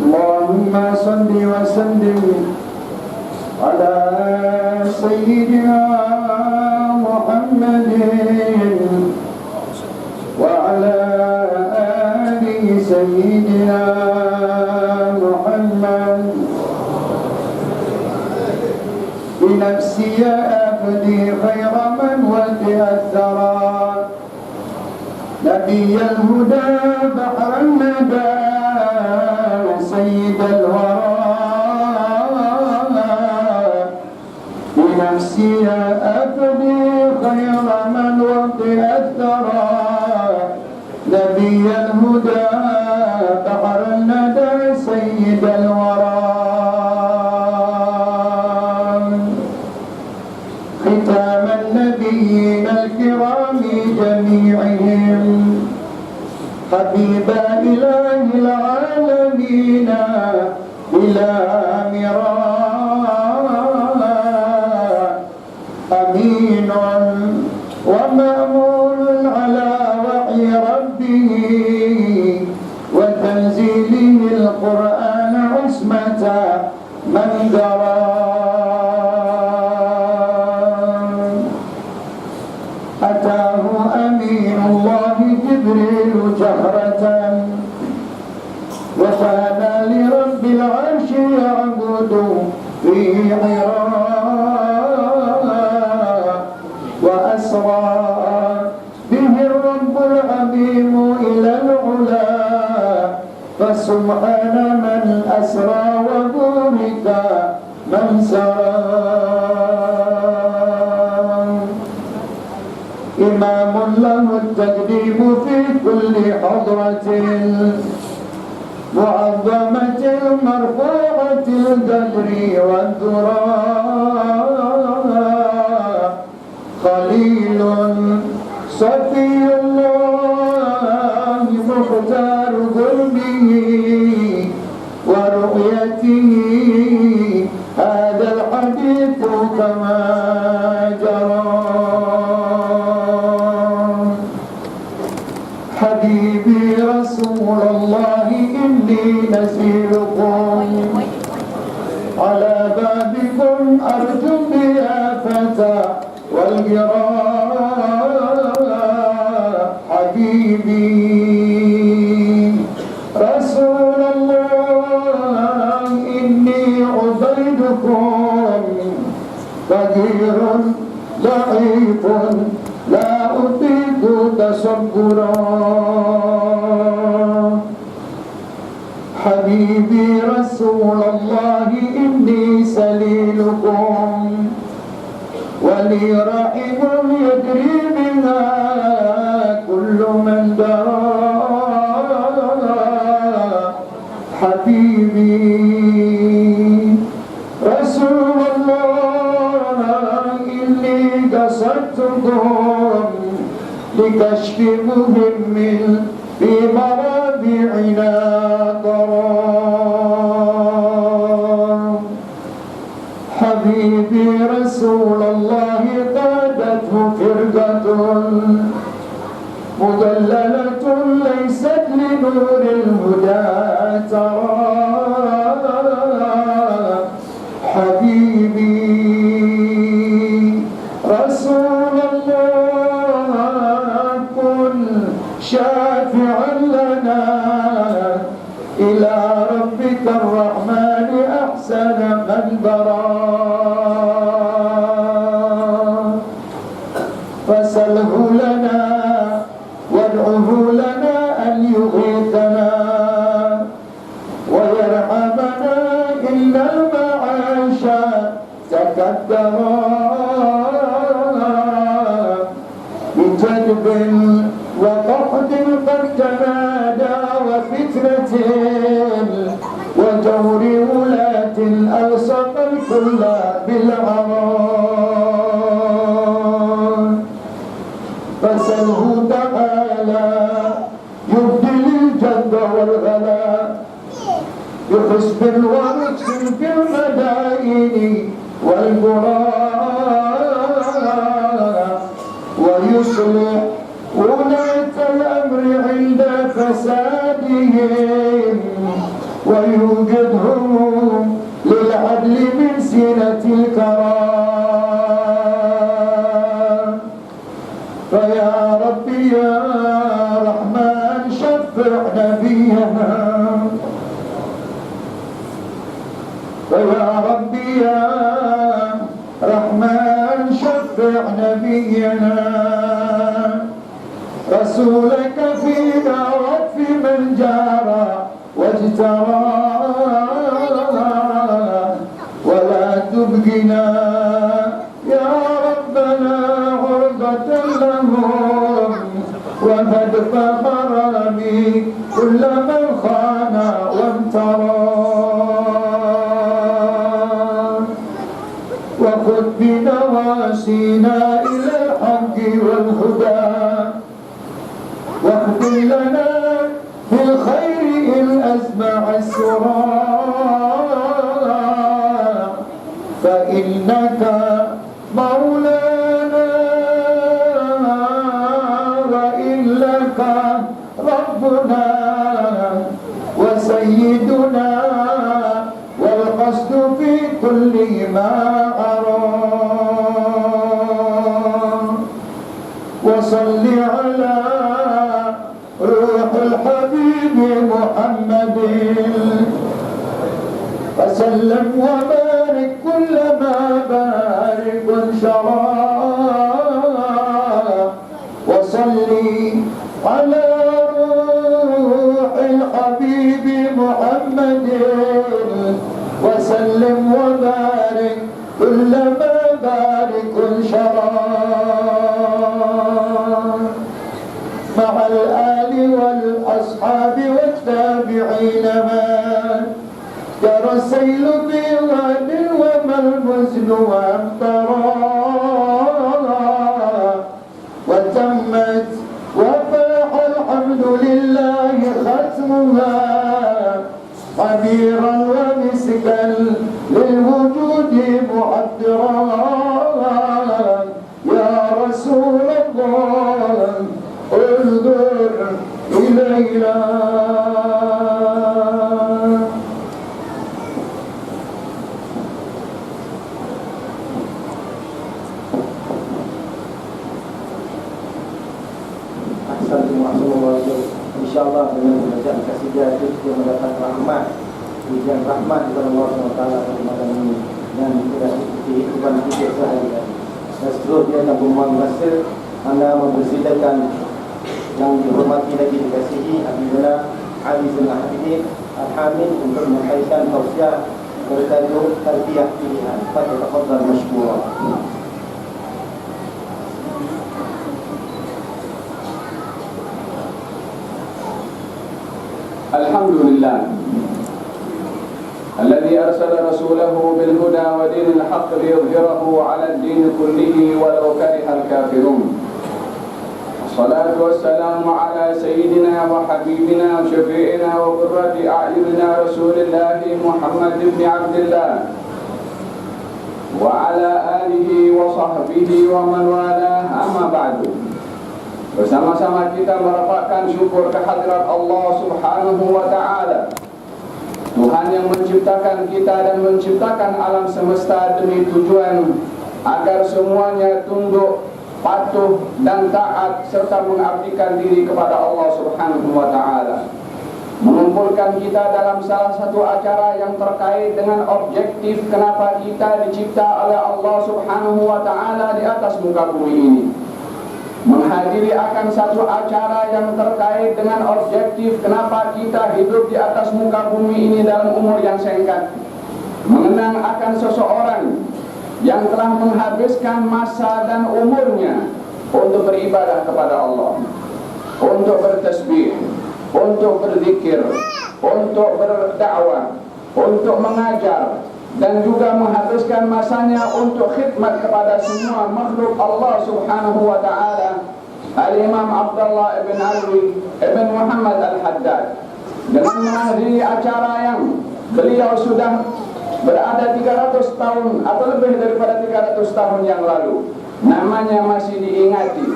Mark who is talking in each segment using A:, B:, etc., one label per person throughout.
A: اللهم صل وسلم على سيدنا محمد وعلى آل سيدنا محمد. بنفسي أفدي خير من وجه الثرى، نبي الهدى بحر الندى سيد الورى. بنفسي أفدي خير من وطئ الثرى، نبي الهدى بحر الندى سيد الورى. ختام النبيين الكرام جميعهم، حبيب إله العالمين بلا مراء. أمين ومأمون على وحي ربه وتنزيله القرآن عصمة من درى. أتاه أمين الله جبريل جهرة، وكان لرب العرش يعبد في حراء. وأسرى به الرب العظيم إلى العلا، فسبحان من أسرى وبورك من سرى. إمام له التقديم في كل حضرة، معظمة مرفوعة القدر والذراء. خليل صفي الله مختار قلبه ورؤيته، هذا الحديث كما جرى. حبيبي رسول الله إني نزيلكم، على بابكم أرجو الضيافة والجراء. حبيبي رسول الله إني عبيدكم، فقير ضعيف لا أطيق تصبرا. حبيبي رسول الله إني سليلكم، ولي رحم يجري بها كل من درى. حبيبي رسول الله إني قصدتكم لكشف مهم في مرابعنا ضرام. حبيبي رسول الله قادته فرقة مضللة ليست لنور الهدى ترى. حبيبي رسول الله كن شافعا لنا إلى ربك الرحمن أحسن من برا. إن المعاش تكدرا بجدب وقحط قد تمادى وفتنة وجور ولاة ألصق الكل بالعار فسله تعالى يبدل الجد والغلا بحسب ورشد في المدائن والقرى ويصلح ولاة الأمر عند فسادهم ويوجدهم للعدل من سنة الكرام فيا ربي يا رحمن شفع نبينا فيا ربي يا رحمن شفع نبينا رسولك فينا وفي من جارى واجترى ولا تبقنا يا ربنا عرضة لهم وهد فخرامي كل من خان وامترى وخذ بنواسينا إلى الحق والهدى واهدِ لنا بالخير إن أسمع السرى فإنك مولانا وإن لك ربنا وسيدنا والقصد في كل ما أرى وصل على روح الحبيب محمد وسلم وبارك كلما بارك شرى وصلي على روح الحبيب محمد وسلم وبارك كلما بارك شرى مع الآل والأصحاب والتابعين من جرى السيل بواد وما المزن وامطرا وتمت وفاح الحمد لله ختمها خبيرا ومسكا للوجود معبرا يا رسول الله انظر إلينا
B: InsyaAllah dengan bacaan kasidah itu dia mendapat rahmat, hujan rahmat kepada Allah SWT pada malam ini dan tidak seperti kehidupan kita sehari-hari. Dan seterusnya tanpa membuang masa, anda mempersilakan yang dihormati lagi dikasihi Habibullah Ali Zainal Abidin Al-Hamid untuk menyampaikan tausiah bertajuk Tarbiyah Pilihan. Tafadhal masykurah.
C: الحمد لله الذي أرسل رسوله بالهدى ودين الحق ليظهره على الدين كله ولو كره الكافرون. الصلاة والسلام على سيدنا وحبيبنا وشفيعنا وقرة أعيننا رسول الله محمد بن عبد الله وعلى آله وصحبه ومن والاه. أما بعد, bersama-sama kita merapatkan syukur kehadirat Allah Subhanahu wa Ta'ala, Tuhan yang menciptakan kita dan menciptakan alam semesta demi tujuan agar semuanya tunduk, patuh dan taat serta mengabdikan diri kepada Allah Subhanahu wa Ta'ala. Mengumpulkan kita dalam salah satu acara yang terkait dengan objektif kenapa kita dicipta oleh Allah Subhanahu wa Ta'ala di atas muka bumi ini. Menghadiri akan satu acara yang terkait dengan objektif kenapa kita hidup di atas muka bumi ini dalam umur yang singkat. mengenang akan seseorang yang telah menghabiskan masa dan umurnya untuk beribadah kepada Allah, untuk bertasbih, untuk berzikir, untuk berdakwah, untuk mengajar, dan juga menghabiskan masanya untuk khidmat kepada semua makhluk Allah Subhanahu wa taala, Al-Imam Abdullah ibn Alwi ibn Muhammad Al-Haddad, dengan menghadiri acara yang beliau sudah berada 300 tahun atau lebih daripada 300 tahun yang lalu, namanya masih diingati.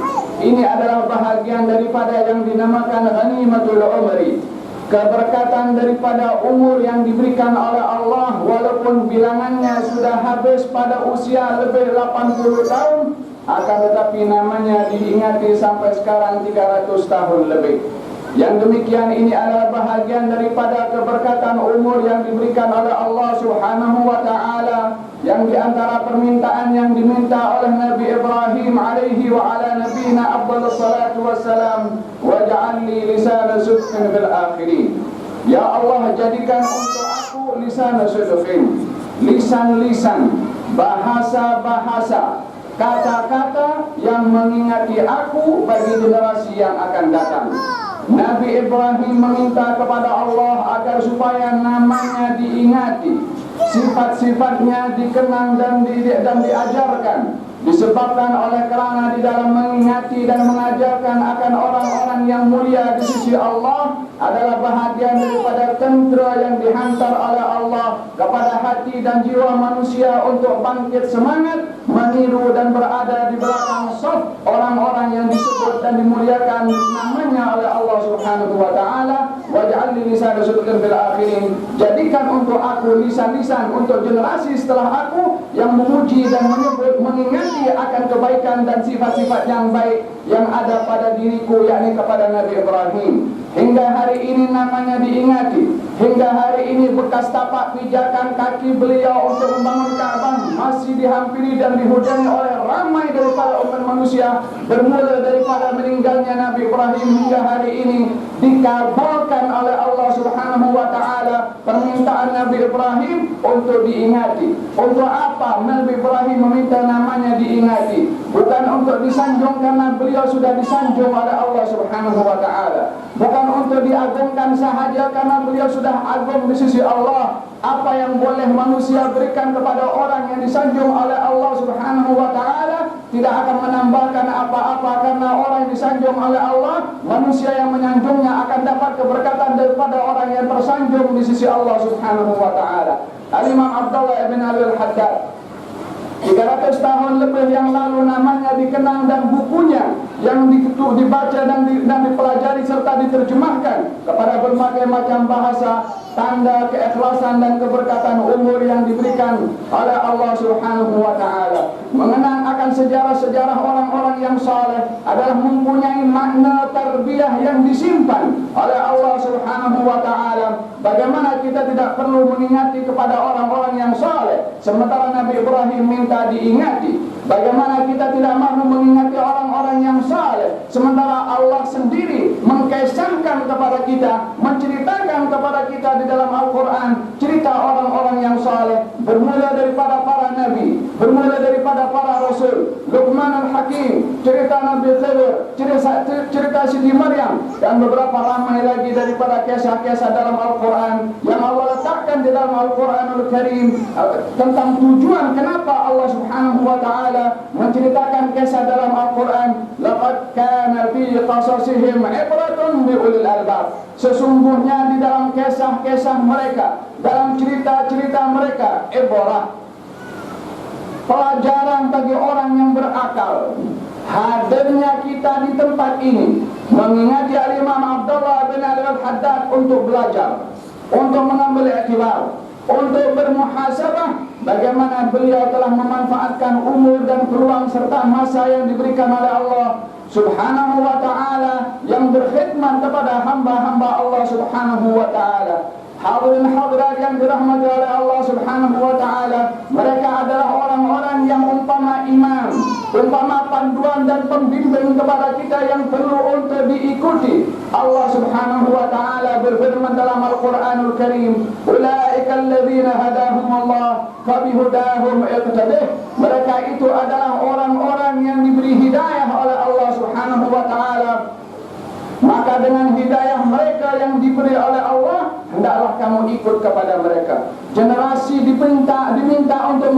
C: Ini adalah bahagian daripada yang dinamakan ghanimatul umri, keberkatan daripada umur yang diberikan oleh Allah, walaupun bilangannya sudah habis pada usia lebih 80 tahun, akan tetapi namanya diingati sampai sekarang 300 tahun lebih. Yang demikian ini adalah bahagian daripada keberkatan umur yang diberikan oleh Allah Subhanahu wa taala, yang diantara permintaan yang diminta oleh Nabi Ibrahim alaihi wa ala nabiyina afdhalus salatu wassalam, waj'al li lisana sidqin fil akhirin. Ya Allah, jadikan untuk aku lisana sidqin, lisan-lisan, bahasa-bahasa, kata-kata yang mengingati aku bagi generasi yang akan datang. Nabi Ibrahim meminta kepada Allah agar supaya namanya diingati, sifat-sifatnya dikenang dan diajarkan, disebabkan oleh kerana di dalam mengingati dan mengajarkan akan orang-orang yang mulia di sisi Allah adalah bahagian daripada tentera yang dihantar oleh Allah kepada hati dan jiwa manusia untuk bangkit semangat, meniru dan berada di belakang saf orang-orang yang disebut dan dimuliakan namanya oleh Allah Subhanahu wa taala. Waj'al li lisana sidqin fil akhirin, jadikan untuk aku lisan-lisan untuk generasi setelah aku yang memuji dan menyebut, mengingati akan kebaikan dan sifat-sifat yang baik yang ada pada diriku, yakni kepada Nabi Ibrahim. Hingga hari ini namanya diingati, hingga hari ini bekas tapak pijakan kaki beliau untuk membangun Ka'bah masih dihampiri dan dihujani oleh ramai daripada umat manusia. Bermula daripada meninggalnya Nabi Ibrahim hingga hari ini dikabulkan oleh Allah Subhanahu wa taala permintaan Nabi Ibrahim untuk diingati. Untuk apa Nabi Ibrahim meminta namanya diingati? Bukan untuk disanjung karena beliau sudah disanjung oleh Allah Subhanahu wa taala, bukan untuk diagungkan sahaja karena beliau sudah agung di sisi Allah. Apa yang boleh manusia berikan kepada orang yang disanjung oleh Allah Subhanahu wa taala tidak akan menambahkan apa-apa, karena orang yang disanjung oleh Allah, manusia yang menyanjungnya akan dapat keberkatan daripada orang yang tersanjung di sisi Allah Subhanahu wa taala. Al-Imam Abdullah ibn Ali Al-Haddad 300 tahun lebih yang lalu namanya dikenang dan bukunya yang dibaca dan dipelajari serta diterjemahkan kepada berbagai macam bahasa, tanda keikhlasan dan keberkatan umur yang diberikan oleh Allah Subhanahu wa taala. Mengenang akan sejarah-sejarah orang-orang yang saleh adalah mempunyai makna tarbiyah yang disimpan oleh Allah Subhanahu wa taala. Bagaimana kita tidak perlu mengingati kepada orang-orang yang saleh sementara Nabi Ibrahim minta diingati? Bagaimana kita tidak mahu mengingati orang-orang yang saleh sementara Allah sendiri mengkisahkan kepada kita, menceritakan kepada kita di dalam Al-Quran cerita orang-orang yang saleh, bermula daripada para nabi, bermula daripada para rasul, Luqman Al-Hakim, cerita Nabi Khidir, cerita Siti Maryam, dan beberapa ramai lagi daripada kisah-kisah dalam Al-Quran yang Allah letakkan di dalam Al-Quranul Karim tentang tujuan kenapa Allah Subhanahu wa taala menceritakan kisah dalam Al-Quran. Laqad kana fi qasasihim ibratun li ulil albab. Sesungguhnya di dalam kisah-kisah mereka, dalam cerita-cerita mereka, ibrah, pelajaran bagi orang yang berakal. Hadirnya kita di tempat ini mengingati Al-Imam Abdullah bin Ali Al-Haddad untuk belajar, untuk mengambil iktibar, untuk bermuhasabah bagaimana beliau telah memanfaatkan umur dan peluang serta masa yang diberikan oleh Allah Subhanahu wa ta'ala yang berkhidmat kepada hamba-hamba Allah Subhanahu wa ta'ala. Hadirin hadirat yang dirahmati oleh Allah Subhanahu wa ta'ala, mereka adalah orang-orang yang umpama imam, umpama panduan dan pembimbing kepada kita yang perlu untuk diikuti. Allah Subhanahu wa ta'ala berfirman dalam Al-Quranul Karim, "Ulai ulaikal ladzina hadahumullah fabihudahum iqtadih. Mereka itu adalah orang-orang yang diberi hidayah oleh Allah Subhanahu wa taala. Maka dengan hidayah mereka yang diberi oleh Allah, hendaklah kamu ikut kepada mereka. Generasi diminta untuk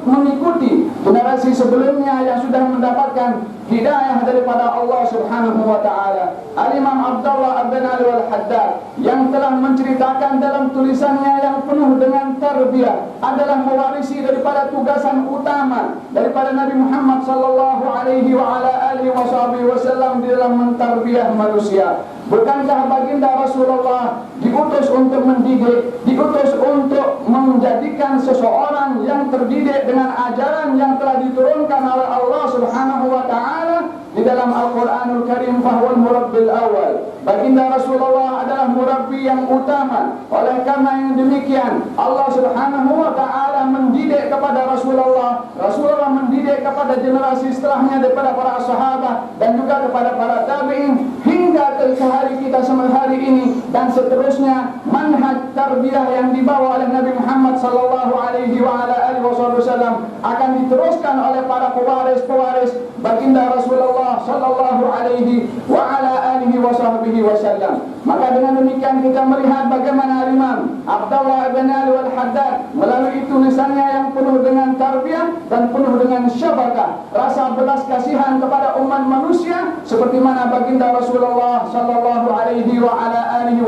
C: mengikuti generasi sebelumnya yang sudah mendapatkan hidayah daripada Allah Subhanahu wa taala. Al-Imam Abdullah bin Ali Al-Haddad yang telah menceritakan dalam tulisannya yang penuh dengan tarbiyah adalah mewarisi daripada tugasan utama daripada Nabi Muhammad sallallahu alaihi wa ala alihi wasallam di dalam mentarbiyah manusia. Bukankah baginda Rasulullah diutus untuk mendidik, diutus untuk menjadikan seseorang yang terdidik dengan ajaran yang telah diturunkan oleh Allah Subhanahu wa taala di dalam Al-Qur'anul Karim, fahuwal murabbil awal. Baginda Rasulullah adalah murabbi yang utama. Oleh karena yang demikian, Allah Subhanahu wa taala mendidik kepada Rasulullah, Rasulullah mendidik kepada generasi setelahnya daripada para sahabat dan juga kepada para tabi'in hingga ke hari kita hari ini dan seterusnya. Manhaj tarbiyah yang dibawa oleh Nabi Muhammad sallallahu alaihi wa ala alihi wasallam akan diteruskan oleh para pewaris baginda Rasulullah sallallahu alaihi wa ala alihi wasallam. Maka dengan demikian kita melihat bagaimana Imam Abdullah bin Ali Al-Haddad melalui tulisannya yang penuh dengan tarbiyah dan penuh dengan syafaqah, rasa belas kasihan kepada umat manusia seperti mana baginda Rasulullah sallallahu alaihi wa ala alihi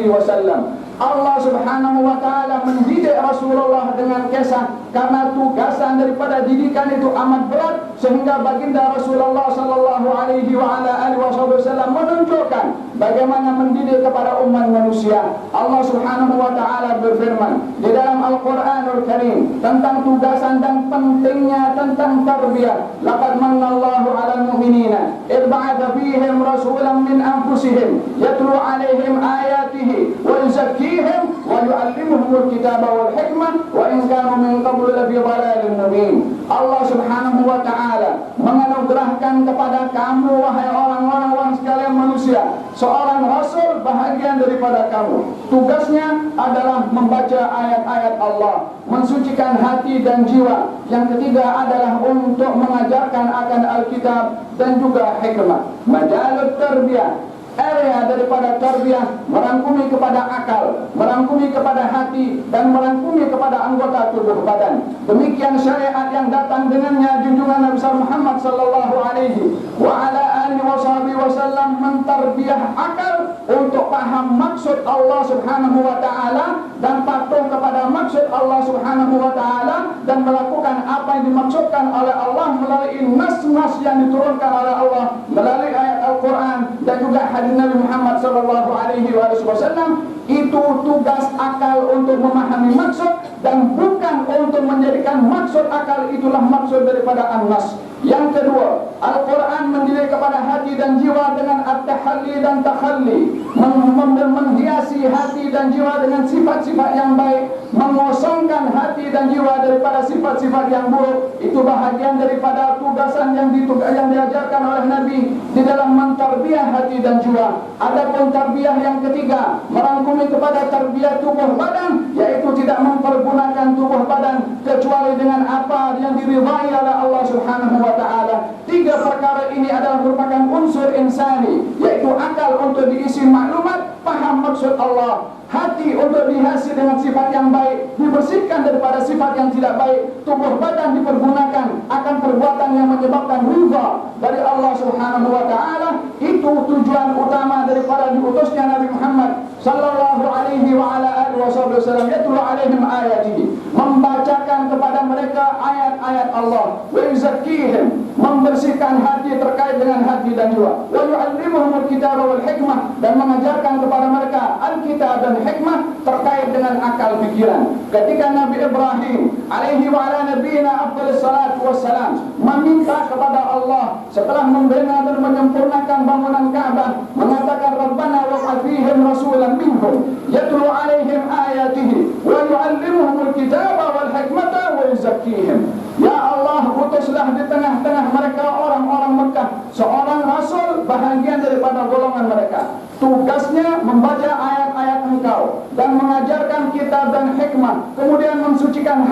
C: wasallam. Allah Subhanahu wa taala mendidik Rasulullah dengan kisah karena tugasan daripada didikan itu amat berat sehingga baginda Rasulullah sallallahu alaihi wa ala alihi wasallam menunjukkan bagaimana mendidik kepada umat manusia. Allah Subhanahu wa taala berfirman di dalam Al-Qur'anul Karim tentang tugasan dan pentingnya tentang tarbiyah. Laqad manallahu 'alal mu'minina idh ba'atha fihim rasulan min anfusihim yatlu 'alaihim ayatihi wa yuzakkihim wa yu'allimuhumul kitaba wal hikmah wa in kanu min qablu lafi dhalalin mubin. Allah Subhanahu wa taala menganugerahkan kepada kamu wahai orang-orang sekalian manusia seorang rasul bahagian daripada kamu. Tugasnya adalah membaca ayat-ayat Allah, mensucikan hati dan jiwa. Yang ketiga adalah untuk mengajarkan akan Alkitab dan juga hikmah. Majalut tarbiyah, area daripada tarbiyah merangkumi kepada akal, merangkumi kepada hati dan merangkumi kepada anggota tubuh badan. Demikian syariat yang datang dengannya junjungan Nabi Muhammad sallallahu alaihi wa ala alihi wasallam mentarbiyah akal untuk paham maksud Allah Subhanahu wa taala dan patuh kepada maksud Allah Subhanahu wa taala dan melakukan apa yang dimaksudkan oleh Allah melalui nas-nas yang diturunkan oleh Allah melalui ayat Al-Qur'an dan juga hadis Nabi Muhammad sallallahu alaihi wasallam. Itu tugas akal untuk memahami maksud dan bukan untuk menjadikan maksud akal itulah maksud daripada an-nas. Yang kedua, Al-Quran mendidik kepada hati dan jiwa dengan at-tahalli dan takhalli, menghiasi hati dan jiwa dengan sifat-sifat yang baik, mengosongkan hati dan jiwa daripada sifat-sifat yang buruk. Itu bahagian daripada tugasan yang diajarkan oleh Nabi di dalam mentarbiyah hati dan jiwa. Adapun tarbiyah yang ketiga merangkumi kepada tarbiyah tubuh badan, yaitu tidak mempergunakan tubuh badan kecuali dengan apa yang diridhai oleh Allah Subhanahu wa taala. Tiga perkara ini adalah merupakan unsur insani, yaitu akal untuk diisi maklumat, paham maksud Allah, hati untuk dihiasi dengan sifat yang baik, dibersihkan daripada sifat yang tidak baik, tubuh badan dipergunakan akan perbuatan yang menyebabkan ridha dari Allah Subhanahu wa taala. Itu tujuan utama daripada diutusnya Nabi Muhammad sallallahu alaihi wa ala alihi wasallam, yatlu alaihim ayatihi, membacakan kepada mereka ayat-ayat Allah, wa yuzakkihim, membersihkan hati terkait dengan hati dan jiwa, wa yu'allimuhumul kitaba wal hikmah, dan mengajarkan kepada mereka Alkitab dan hikmah terkait dengan akal pikiran. Ketika Nabi Ibrahim alaihi wa ala nabiyina afdhalus salatu wassalam meminta kepada Allah setelah membina dan menyempurnakan bangunan Ka'bah, mengatakan Rabbana wab'ath fihim rasulan minhum yatlu alaihim ayatihi wa yu'allimuhumul kitaba wal hikmata wa yuzakkihim. Ya Allah, utuslah di tengah-tengah mereka orang-orang Mekah seorang rasul bahagian daripada golongan mereka. Tugasnya membaca ayat-ayat Engkau dan mengajarkan kitab dan hikmah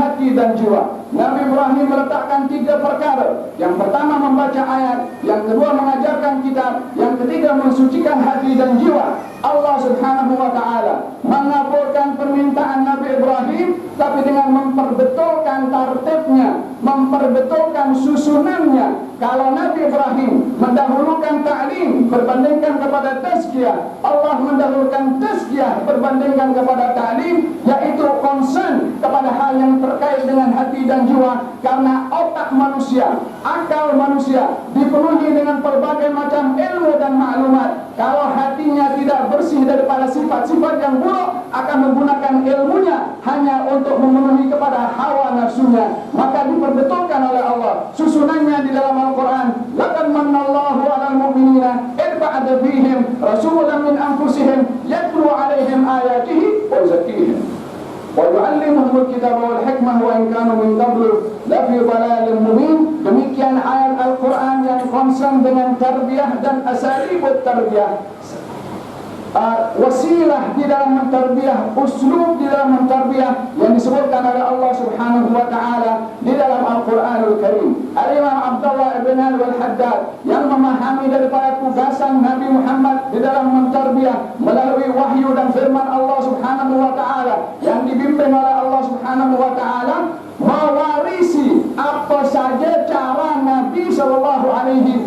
C: hati dan jiwa. Nabi Ibrahim meletakkan 3 perkara. Yang pertama membaca ayat, yang kedua mengajarkan kitab, yang ketiga mensucikan hati dan jiwa. Allah Subhanahu wa taala mengabulkan permintaan Nabi Ibrahim, tapi dengan memperbetulkan tartibnya, memperbetulkan susunannya. Kalau Nabi Ibrahim mendahulukan ta'lim berbandingkan kepada tazkiyah, Allah mendahulukan tazkiyah berbandingkan kepada ta'lim, yaitu concern kepada hal yang terkait dengan hati dan jiwa. Karena otak manusia, akal manusia dipenuhi dengan berbagai macam ilmu dan maklumat. Kalau hatinya tidak bersih daripada sifat-sifat yang buruk, akan menggunakan ilmunya hanya untuk memenuhi kepada hawa nafsunya. Maka diperbetulkan oleh Allah susunannya di dalam Al-Quran. Laqad manallahu 'alal mu'minina idh ba'atha fihim rasulan min anfusihim yatlu 'alaihim ayatihi wa yuzakkihim wa yu'allimuhumul kitaba wal hikmah wa in kanu min qablu lafi dhalalin mubin. Demikian ayat Al-Quran yang concern dengan tarbiyah dan asalibut tarbiyah, wasilah di dalam mentarbiyah, uslub di dalam mentarbiyah yang disebutkan oleh Allah Subhanahu wa taala di dalam Al-Qur'anul Karim. Al-Imam Abdullah ibn al-Haddad yang memahami daripada tugasan Nabi Muhammad di dalam mentarbiyah melalui wahyu dan firman Allah Subhanahu wa taala yang dibimbing oleh Allah Subhanahu wa taala, mewarisi apa saja cara Nabi sallallahu alaihi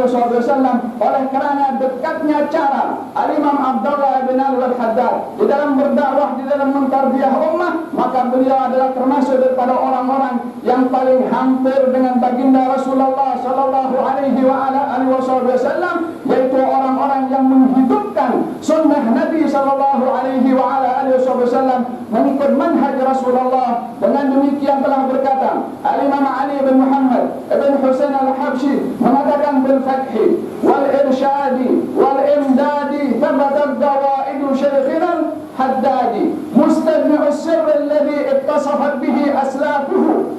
C: wasallam oleh kerana dekatnya cara Al-Imam Abdullah bin al-Haddad di dalam berdakwah, di dalam mentarbiyah ummah. Maka beliau adalah termasuk daripada orang-orang yang paling hampir dengan baginda Rasulullah sallallahu alaihi wasallam, yaitu orang-orang yang menghidupkan sunnah Nabi sallallahu alaihi wasallam, mengikut manhaj Rasulullah. Dengan demikian telah berkata Al-Imam Ali bin Muhammad ibn Husain al-Habsyi mengatakan bil fathi wal irsyadi wal imdadi thabatat dawaidu syekhina al-Haddadi mustadni'u sirr alladhi ittasafat bihi aslafuhu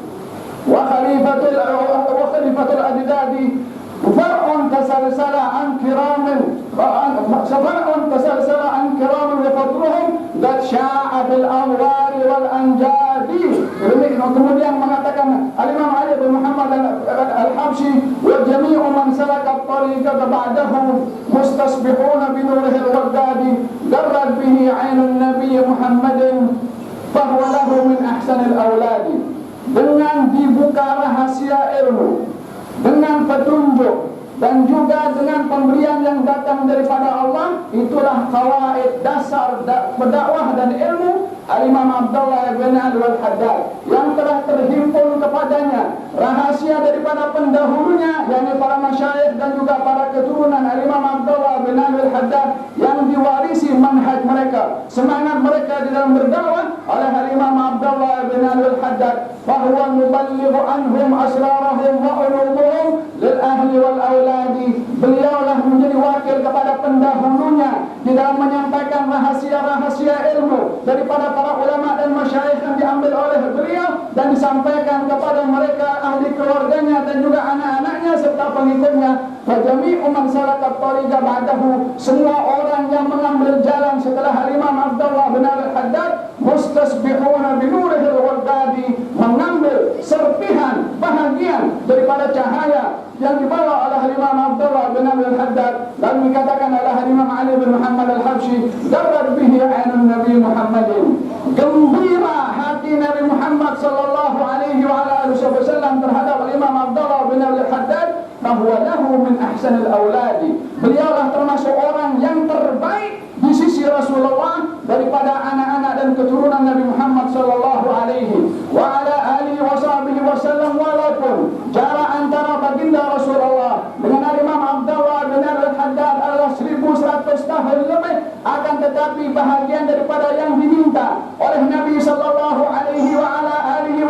C: wa khalifatul adidadi far'un tasalsala an kiramin وفضلهم قد شاع في الأنوار والأنجاد. Kemudian mengatakan Al-Imam Ali bin Muhammad al-Habsyi wa jami'u man salaka at-tariqata ba'dahu mustasbihuna bi nurihi al-waddadi darrat bihi 'ainun nabiy Muhammadin fahuwa lahu min ahsanil awladi. Dengan dibuka rahasia ilmu, dengan petunjuk, dan juga dengan pemberian yang datang daripada Allah, itulah qawaid dasar berdakwah dan ilmu Al-Imam Abdullah bin al-Haddad yang telah terhimpun kepadanya rahasia daripada pendahulunya, yakni para masyayikh dan juga para keturunan Al-Imam Abdullah bin al-Haddad yang diwarisi manhaj mereka, semangat mereka di dalam berdakwah oleh Al-Imam Abdullah bin al-Haddad. Fahuwa muballighu anhum asrarahum wa ulumuhum lil ahli wal awladi. Beliaulah menjadi wakil kepada pendahulunya di dalam menyampaikan rahasia-rahasia ilmu daripada para ulama dan masyayikh yang diambil oleh beliau dan disampaikan kepada mereka, ahli keluarganya dan juga anak-anaknya serta pengikutnya. Fajami'u man salaka at-tariqa ba'dahu, semua orang yang mengambil jalan setelah Al-Imam Abdullah bin al-Haddad mustasbihuna bi nurihi al-waddadi, mengambil serpihan bahagian daripada cahaya yang dibawa oleh Imam Abdullah bin al-Haddad, dan dikatakan oleh Imam Ali bin Muhammad al-Habsyi darrat bihi 'ainun Nabi Muhammadin, gembira hati Nabi Muhammad sallallahu alaihi wasallam terhadap Imam Abdullah bin al-Haddad, bahwa lahu min ahsanil awladi. Beliaulah termasuk orang yang terbaik di sisi Rasulullah daripada anak-anak dan keturunan Nabi Muhammad sallallahu alaihi wa ala alihi wasallam. Walaupun jarak antara baginda Rasulullah dengan Imam Abdullah bin al-Haddad adalah 1100 tahun lebih, akan tetapi bahagian daripada yang diminta oleh Nabi sallallahu alaihi wa ala alihi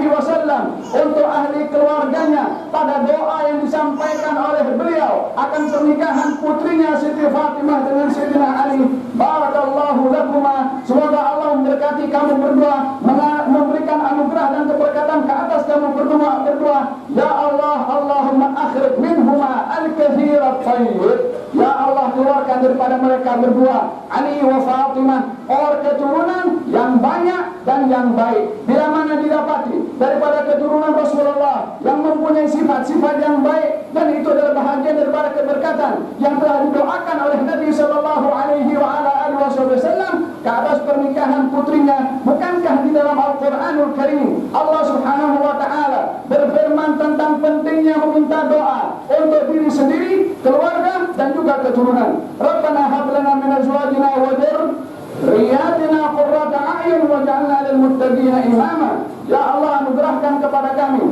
C: wasallam untuk ahli keluarganya pada doa yang disampaikan oleh beliau akan pernikahan putrinya Siti Fatimah dengan Sayyidina Ali. Barakallahu lakuma, semoga Allah memberkati kamu berdua, memberikan anugerah dan keberkatan ke atas kamu berdua. Ya Allah, Allahumma akhrij minhuma al-kathir at-tayyib. Ya Allah, keluarkan daripada mereka berdua, Ali wa Fatimah, orang keturunan yang banyak dan yang baik. Bila mana didapati daripada keturunan Rasulullah yang mempunyai sifat-sifat yang baik, dan itu adalah bahagian daripada keberkatan yang telah didoakan oleh Nabi sallallahu alaihi wasallam ke atas pernikahan putrinya. Bukankah di dalam Al-Qur'anul Karim Allah Subhanahu wa taala berfirman tentang pentingnya meminta doa untuk diri sendiri, keluarga dan juga keturunan. Rabbana hab lana min azwajina wa dhurriyyatina qurrata a'yun waj'alna lil muttaqina imama. Ya Allah, anugerahkan kepada kami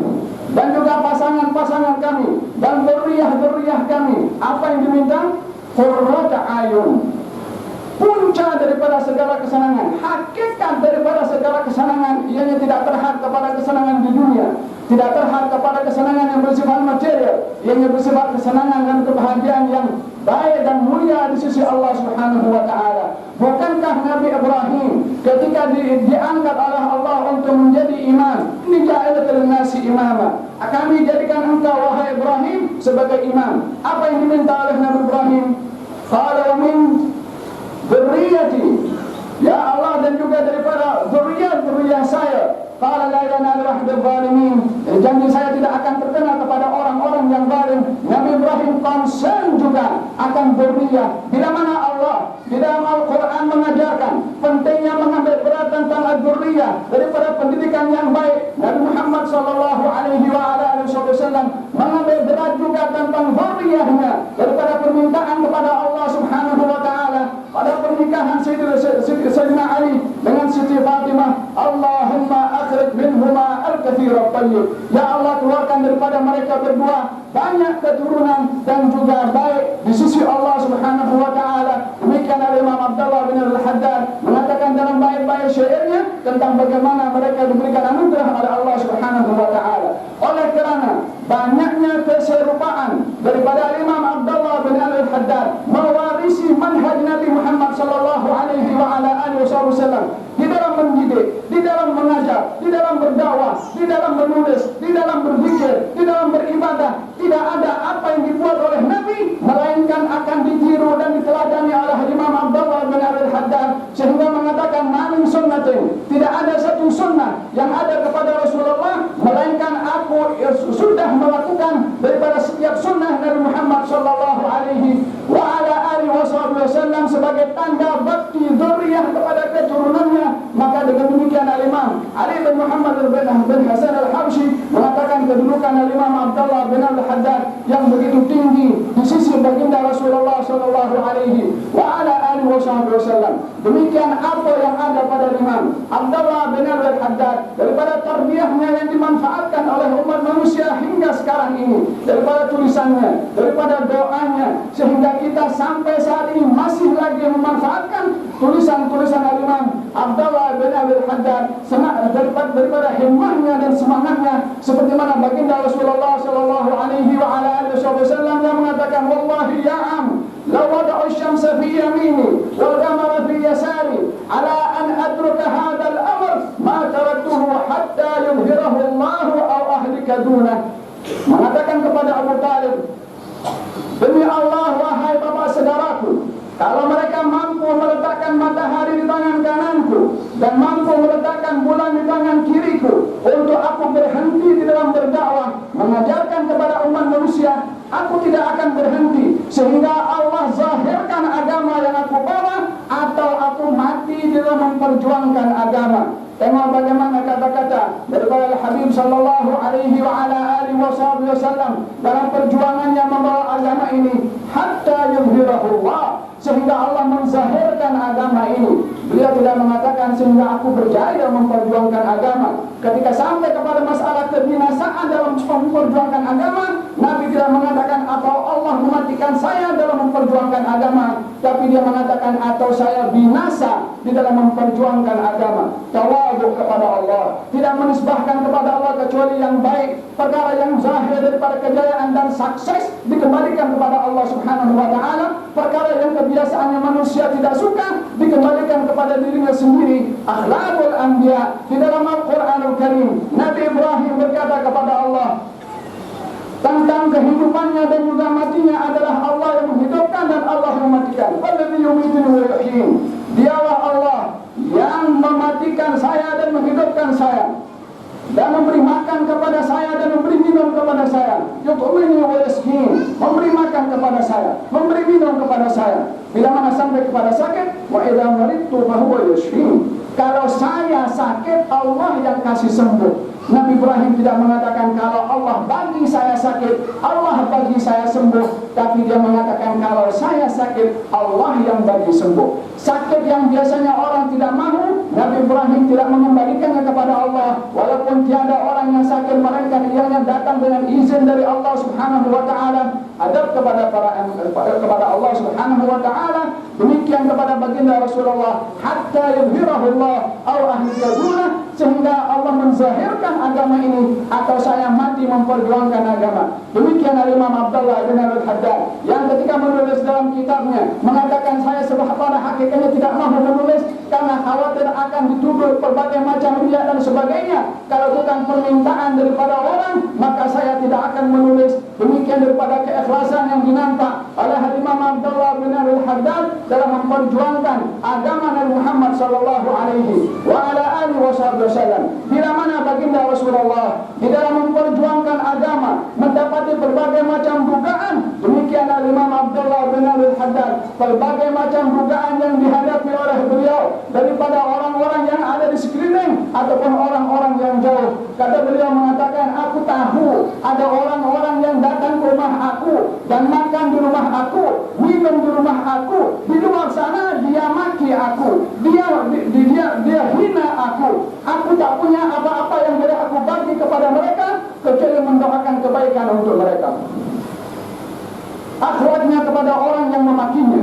C: dan juga pasangan-pasangan kami dan dzurriyyah kami apa yang diminta? Qurrata a'yun, punca daripada segala kesenangan, hakikat daripada segala kesenangan. Ianya tidak terhad kepada kesenangan di dunia, tidak terhad kepada kesenangan yang bersifat material, ianya bersifat kesenangan dan kebahagiaan yang baik dan mulia di sisi Allah Subhanahu wa taala. Bukankah Nabi Ibrahim ketika diangkat oleh Allah untuk menjadi imam, ini ja'alatul nasi imama, kami jadikan engkau wahai Ibrahim sebagai imam. Apa yang diminta oleh Nabi Ibrahim? Qala wa min dzurriyyati, ya Allah, dan juga daripada dzurriyyah saya. Qala la yanalu ahdul zalimin, janji saya tidak akan terkena kepada orang-orang yang zalim. Nabi Ibrahim concern juga akan dzurriyyah. Bila mana Allah di dalam Al-Quran mengajarkan pentingnya mengambil berat tentang dzurriyyah daripada pendidikan yang baik, Nabi Muhammad sallallahu alaihi wasallam mengambil berat juga tentang dzurriyyahnya daripada permintaan kepada Allah Subhanahu wa taala pada pernikahan Sayyidina Ali dengan Siti Fatimah. Allahumma akhrij minhuma al-kathir at-tayyib, ya Allah, keluarkan daripada mereka berdua banyak keturunan dan juga baik di sisi Allah Subhanahu wa taala. Demikian Imam Abdullah bin Al-Haddad mengatakan dalam bait-bait syairnya tentang bagaimana mereka diberikan anugerah oleh Allah Subhanahu wa taala. Oleh kerana banyaknya keserupaan daripada Imam Abdullah bin Al-Haddad mewarisi manhaj Nabi Muhammad sallallahu alaihi wasallam di dalam mendidik, di dalam mengajar, di dalam berdakwah, di dalam menulis, di dalam berzikir, di dalam beribadah. Tidak ada apa yang dibuat oleh Nabi melainkan akan ditiru dan diteladani oleh Imam Abdullah bin Al-Haddad, sehingga mengatakan mamin sunnatin, tidak ada satu sunnah yang ada kepada Rasulullah melainkan aku sudah melakukan daripada setiap sunnah Nabi Muhammad sallallahu alaihi wasallam sebagai tanda bakti dzurriyyah kepada keturunannya. Maka dengan demikian Al-Imam Ali bin Muhammad bin Hasan Al-Habsyi mengatakan kedudukan Al-Imam Abdullah bin Al-Haddad yang begitu tinggi di sisi baginda Rasulullah sallallahu alaihi wasallam. Demikian apa yang ada pada Imam Abdullah bin Al-Haddad daripada tarbiyahnya yang dimanfaatkan oleh umat manusia hingga sekarang ini, daripada tulisannya, daripada doanya, sehingga kita sampai saat ini masih lagi memanfaatkan tulisan-tulisan Al-Imam Abdullah bin Al-Haddad daripada himmahnya dan semangatnya, seperti mana baginda Rasulullah sallallahu alaihi wasallam yang mengatakan, wallahi ya am law wada'u asy-syamsa fi yamini wal qamara fi yasari ala an atruka hadzal amr ma taraktuhu hatta yuzhirahu Allah aw ahlika dunah. Mengatakan kepada Abu Talib, demi Allah wahai bapak saudaraku, kalau mereka mampu meletakkan matahari di tangan kananku dan mampu meletakkan bulan di tangan kiriku untuk aku berhenti di dalam berdakwah mengajarkan kepada umat manusia, aku tidak akan berhenti sehingga Allah zahirkan agama yang aku bawa atau aku mati di dalam memperjuangkan agama. Tengok bagaimana kata-kata daripada Al-Habib sallallahu alaihi wasallam dalam perjuangannya membawa agama ini, hatta yuzhirahu Allah, sehingga Allah menzahirkan agama ini. Beliau tidak mengatakan sehingga aku berjaya memperjuangkan agama. Ketika sampai kepada masalah kebinasaan dalam memperjuangkan agama, Nabi tidak mengatakan atau Allah mematikan saya dalam memperjuangkan agama, tapi dia mengatakan atau saya binasa di dalam memperjuangkan agama. Tawadhu kepada Allah, tidak menisbahkan kepada Allah kecuali yang baik. Perkara yang zahir daripada kejayaan dan sukses dikembalikan kepada Allah Subhanahu wa taala. Perkara yang kebiasaannya manusia tidak suka dikembalikan kepada dirinya sendiri. Akhlakul anbiya di dalam Al-Qur'anul Karim, Nabi Ibrahim berkata kepada Allah tentang kehidupannya dan juga matinya adalah Allah yang menghidupkan dan Allah yang mematikan. Walladzi yumituni wa yuhyin. Dialah Allah yang mematikan saya dan dan memberi makan kepada saya dan memberi minum kepada saya. Yut'imuni wa yasqin, memberi makan kepada saya, memberi minum kepada saya. Bila mana sampai kepada sakit, wa idza maridtu fa huwa yashfin. Kalau saya sakit, Allah yang kasih sembuh. Nabi Ibrahim tidak mengatakan kalau Allah bagi saya sakit, Allah bagi saya sembuh, tapi dia mengatakan kalau saya sakit, Allah yang bagi sembuh. Sakit yang biasanya orang tidak mahu, Nabi Ibrahim tidak mengembalikannya kepada Allah. Walaupun tiada orang yang sakit, mereka ianya datang dengan izin dari Allah Subhanahu wa taala, adab kepada kepada Allah Subhanahu wa taala. Demikian kepada baginda Rasulullah, hatta yuzhirahu Allah aw ahli kaduna, sehingga Allah menzahirkan agama ini atau saya mati memperjuangkan agama. Demikian Imam Abdullah bin Al-Haddad yang ketika menulis dalam kitabnya mengatakan saya pada hakikatnya tidak mahu menulis karena khawatir akan dituduh berbagai macam riya dan sebagainya. Kalau bukan permintaan daripada orang, maka saya tidak akan menulis. Demikian daripada keikhlasan yang dinampak oleh Imam Abdullah bin Al-Haddad dalam memperjuangkan agama Nabi Muhammad sallallahu alaihi wa ala alihi wasallam. Bila mana baginda Rasulullah di dalam memperjuangkan agama mendapati berbagai macam dugaan, demikian Imam Abdullah bin Al-Haddad, berbagai macam dugaan yang dihadapi oleh beliau daripada orang-orang yang ada di sekeliling ataupun orang-orang yang jauh. Kata beliau mengatakan, aku tahu ada orang-orang yang datang ke rumah aku dan makan di rumah aku, minum di rumah aku. Di luar sana dia maki aku, dia hina aku. Aku tak punya apa-apa yang boleh aku bagi kepada mereka kecuali mendoakan kebaikan untuk mereka. Akhlaknya kepada orang yang memakinya,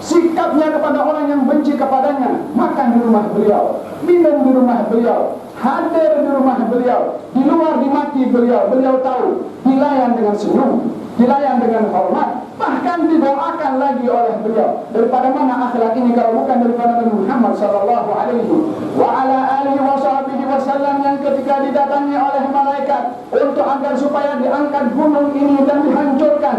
C: sikapnya kepada orang yang benci kepadanya, makan di rumah beliau, minum di rumah beliau, hadir di rumah beliau, di luar dimaki beliau. Beliau tahu, dilayan dengan senyum, dilayan dengan hormat, bahkan didoakan lagi oleh beliau. Daripada mana akhlak ini kalau bukan daripada Nabi Muhammad sallallahu alaihi wa ala alihi wasallam yang ketika didatangi oleh malaikat untuk agar supaya diangkat gunung ini dan dihancurkan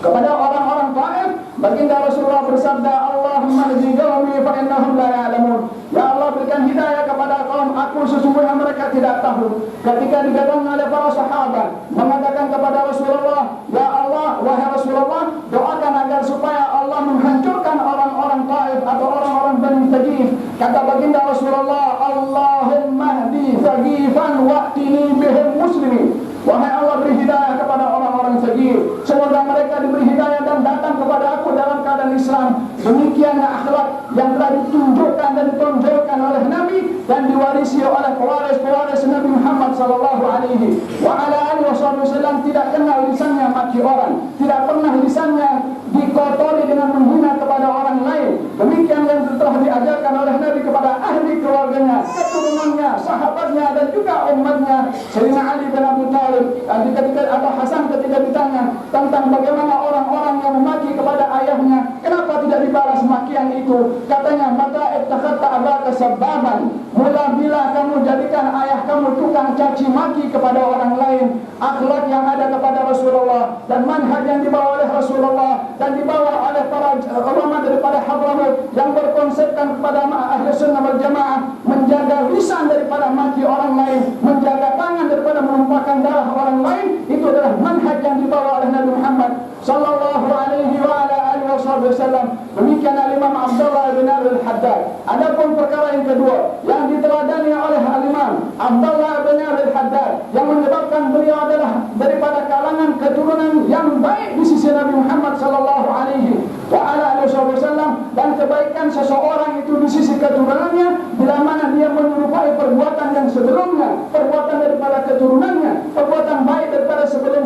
C: kepada orang-orang Taif, baginda Rasulullah bersabda, Allahumma hdi qaumi fa innahum la ya'lamun. Ya Allah, berikan hidayah kepada kaum aku, sesungguhnya mereka tidak tahu. Ketika didatangi oleh para sahabat mengatakan kepada Rasulullah, ya Allah, wahai Rasulullah, doakan agar supaya Allah menghancurkan orang-orang Taif atau orang-orang Bani Thaqif. Kata baginda Rasulullah, Allahumma hdi Thaqifan wa'tini bihim muslimin. Wahai Allah, beri hidayah kepada orang-orang Thaqif, semoga mereka diberi hidayah dan datang kepada aku dalam keadaan Islam. Demikianlah akhlak yang telah ditunjukkan dan ditonjolkan oleh Nabi dan diwarisi oleh pewaris Nabi Muhammad sallallahu alaihi wa ala alihi wasallam. Tidak kenal lisannya maki orang, tidak pernah lisannya dikotori dengan menghina kepada orang lain. Demikian yang telah diajarkan oleh Nabi kepada ahli keluarganya, keturunannya, sahabatnya dan juga umatnya. Sayyidina Ali bin Abi Thalib ketika atau Hasan ketika ditanya tentang bagaimana orang-orang yang memaki kepada ayahnya, kenapa tidak dibalas makian itu? Katanya, mata ittakhadta abaka sabbaban, mula bila kamu jadikan ayah kamu tukang caci maki kepada orang lain. Akhlak yang ada kepada Rasulullah dan manhaj yang dibawa oleh Rasulullah dan dibawa oleh para ulama daripada Hadramut yang berkonsepkan kepada ahli sunnah wal jamaah, menjaga lisan daripada maki orang lain, menjaga tangan daripada menumpahkan darah orang lain. Itu adalah manhaj yang dibawa oleh Nabi Muhammad sallallahu alaihi wa ala alihi wasallam. Demikian Imam Abdullah bin Al-Haddad. Adapun perkara yang kedua yang diteladani oleh Imam Abdullah bin Al-Haddad yang menyebabkan beliau adalah daripada kalangan keturunan yang baik di sisi Nabi Muhammad sallallahu alaihi wa ala alihi wasallam, dan kebaikan seseorang itu di sisi keturunannya bila mana dia menyerupai perbuatan yang sebelumnya, perbuatan daripada keturunannya, perbuatan baik daripada sebelum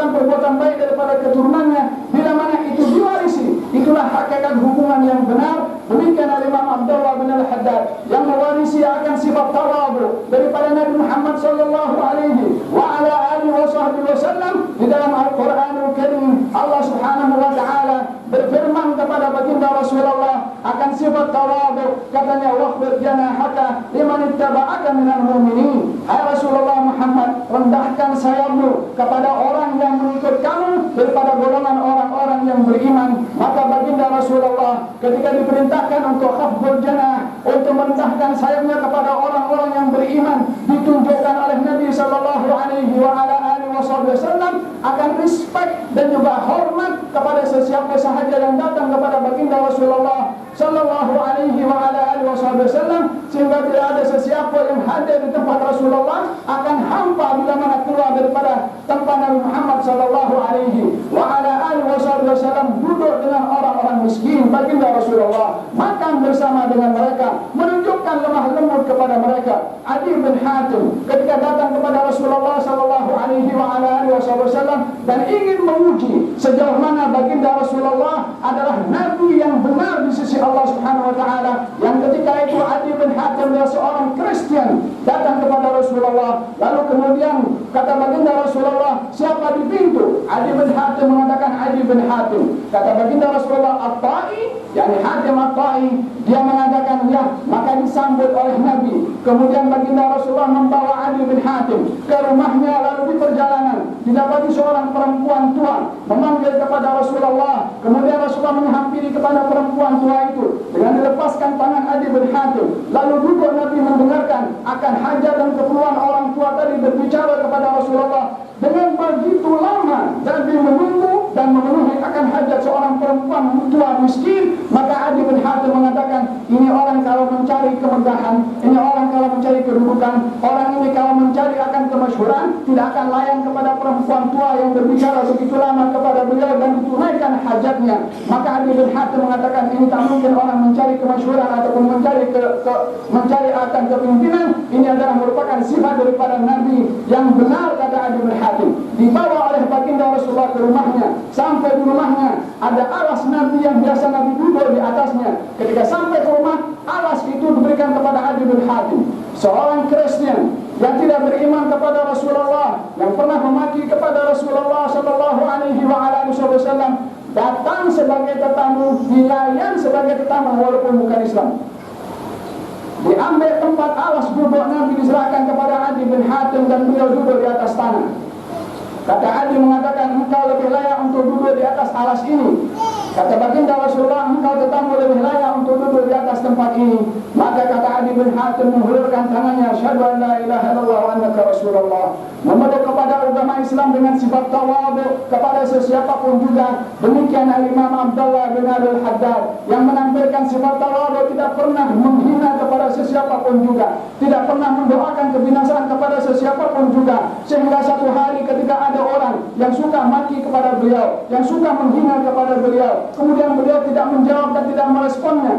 C: perbuatan baik daripada keturunannya, bila mana itu diwarisi, itulah hakikat hubungan yang benar. Demikian Imam Abdullah bin Al-Haddad yang mewarisi akan sifat tawadhu daripada Nabi Muhammad sallallahu alaihi wa ala alihi wasallam. Di dalam Al-Qur'anul Karim Allah Subhanahu wa taala berfirman kepada baginda Rasulullah akan sifat tawadhu, katanya, waqfir janahaka liman ittaba'aka minal mu'minin. Hai Rasulullah Muhammad, rendahkan sayapmu kepada orang yang mengikut kamu daripada golongan orang-orang yang beriman. Maka baginda Rasulullah ketika diperintahkan untuk khafdul janah, untuk merendahkan sayapnya kepada orang-orang yang beriman, akan respect dan juga hormat kepada sesiapa sahaja yang datang kepada baginda Rasulullah sallallahu alaihi wa ala alihi wasallam, sehingga tidak ada sesiapa yang hadir di tempat Rasulullah akan hampa bila mana keluar daripada tempat Nabi Muhammad sallallahu alaihi wa ala alihi wasallam duduk dengan orang-orang miskin baginda Rasulullah, makan bersama dengan mereka, menunjukkan lemah lembut kepada mereka. Adi bin Hatim ketika datang kepada Rasulullah sallallahu alaihi wa ala alihi wasallam dan ingin menguji sejauh mana baginda Rasulullah adalah nabi yang benar di sisi Allah Subhanahu wa taala, yang ketika itu Adi bin Hatim adalah seorang Kristian datang kepada Rasulullah, lalu kemudian kata baginda Rasulullah, siapa di pintu? Adi bin Hatim mengatakan Adi bin Hatim. Kata baginda Rasulullah, At-Tai, yakni Hatim At-Tai, dia mengatakan ya, maka disambut oleh Nabi. Kemudian baginda Rasulullah membawa Adi bin Hatim ke rumahnya, lalu di perjalanan didapati seorang perempuan tua memanggil kepada Rasulullah. Kemudian Rasulullah menghampiri kepada perempuan tua itu dengan dilepaskan tangan Adi bin Hatim, lalu duduk Nabi mendengarkan akan hajat dan keperluan orang tua tadi berbicara kepada Rasulullah. Dengan begitu lama Nabi menunggu dan memenuhi akan hajat seorang perempuan tua miskin, maka Adi bin Hatim mengatakan, ini orang kalau mencari kemegahan, ini orang kalau mencari kedudukan, orang ini kalau mencari akan kemasyhuran, tidak akan layan kepada perempuan tua yang berbicara begitu lama kepada beliau dan ditunaikan hajatnya. Maka Adi bin Hatim mengatakan, ini tak mungkin orang mencari kemasyhuran ataupun mencari akan kepemimpinan. Ini adalah merupakan sifat daripada Nabi yang benar, kata Adi bin Hatim. Dibawa oleh baginda Rasulullah ke rumahnya. Sampai di rumahnya ada alas Nabi yang biasa Nabi duduk di atasnya. Ketika sampai ke rumah, alas itu diberikan kepada Adi bin Hatim, seorang Kristen yang tidak beriman kepada Rasulullah, yang pernah memaki kepada Rasulullah sallallahu alaihi wa ala alihi wasallam, datang sebagai tetamu, dilayan sebagai tetamu walaupun bukan Islam. Diambil tempat alas duduk Nabi, diserahkan kepada Adi bin Hatim dan beliau duduk di atas tanah. Kata Adi mengatakan, engkau lebih layak untuk duduk di atas alas ini. Kata baginda Rasulullah, engkau tetamu lebih layak untuk duduk di atas tempat ini. Maka kata Adi bin Hatim menghulurkan tangannya, asyhadu an la ilaha illallah wa annaka Rasulullah, memeluk kepada agama Islam dengan sifat tawadhu kepada sesiapa pun juga. Demikian Imam Abdullah bin Al-Haddad yang menampilkan sifat tawadhu, tidak pernah menghina kepada sesiapa pun juga, tidak pernah mendoakan kebinasaan kepada sesiapa pun juga. Sehingga satu hari ketika ada orang yang suka maki kepada beliau, yang suka menghina kepada beliau, kemudian beliau tidak menjawab dan tidak meresponnya.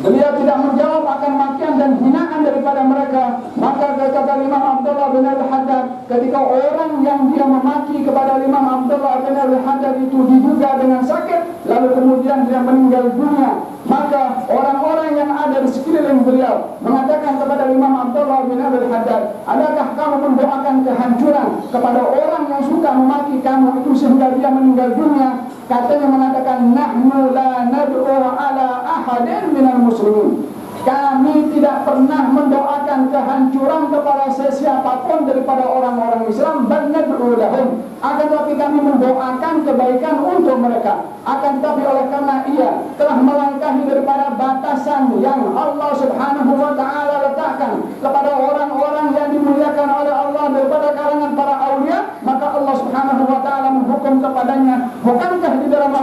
C: Beliau tidak menjawab akan makian dan hinaan daripada mereka. Maka kata Imam Abdullah bin Al-Haddad, ketika orang yang dia memaki kepada Imam Abdullah bin Al-Haddad itu diduga dengan sakit, lalu kemudian dia meninggal dunia, maka orang-orang yang ada di sekeliling beliau mengatakan kepada Imam Abdullah bin Al-Haddad, adakah kamu mendoakan kehancuran kepada orang yang suka memaki kamu itu sehingga dia meninggal dunia? Katanya mengatakan, nahnu la nad'u ala ahadin minal muslimin. Kami tidak pernah mendoakan kehancuran kepada sesiapapun daripada orang-orang Islam, bal nad'u lahum. Akan tetapi kami mendoakan kebaikan untuk mereka. Akan tetapi oleh karena ia telah melangkahi daripada batasan yang Allah Subhanahu wa taala letakkan kepada orang-orang yang dimuliakan oleh Allah daripada kalangan para aulia, maka Allah Subhanahu wa taala menghukum kepadanya. Bukankah di dalam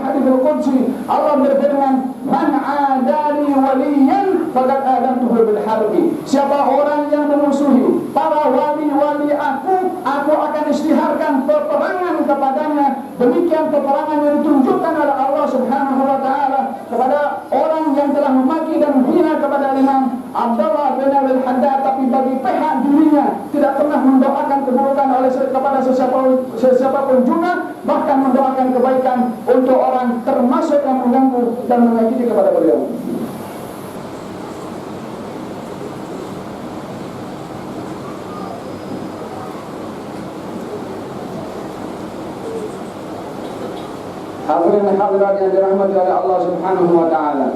C: hadis al-Qudsi Allah berfirman, man adali waliyan faqad adantuhu bil harbi. Siapa orang yang memusuhi para wali-wali aku akan isytiharkan peperangan kepadanya. Demikian peperangan yang ditunjukkan oleh Allah Subhanahu wa taala kepada orang yang telah memaki dan menghina kepada Imam Abdullah bin Al-Haddad, tapi bagi pihak dirinya tidak pernah mendoakan keburukan kepada sesiapa pun juga, bahkan mendoakan kebaikan untuk orang termasuk yang mengganggu dan menyakiti kepada beliau. Hadirin hadirat yang dirahmati oleh Allah Subhanahu wa taala,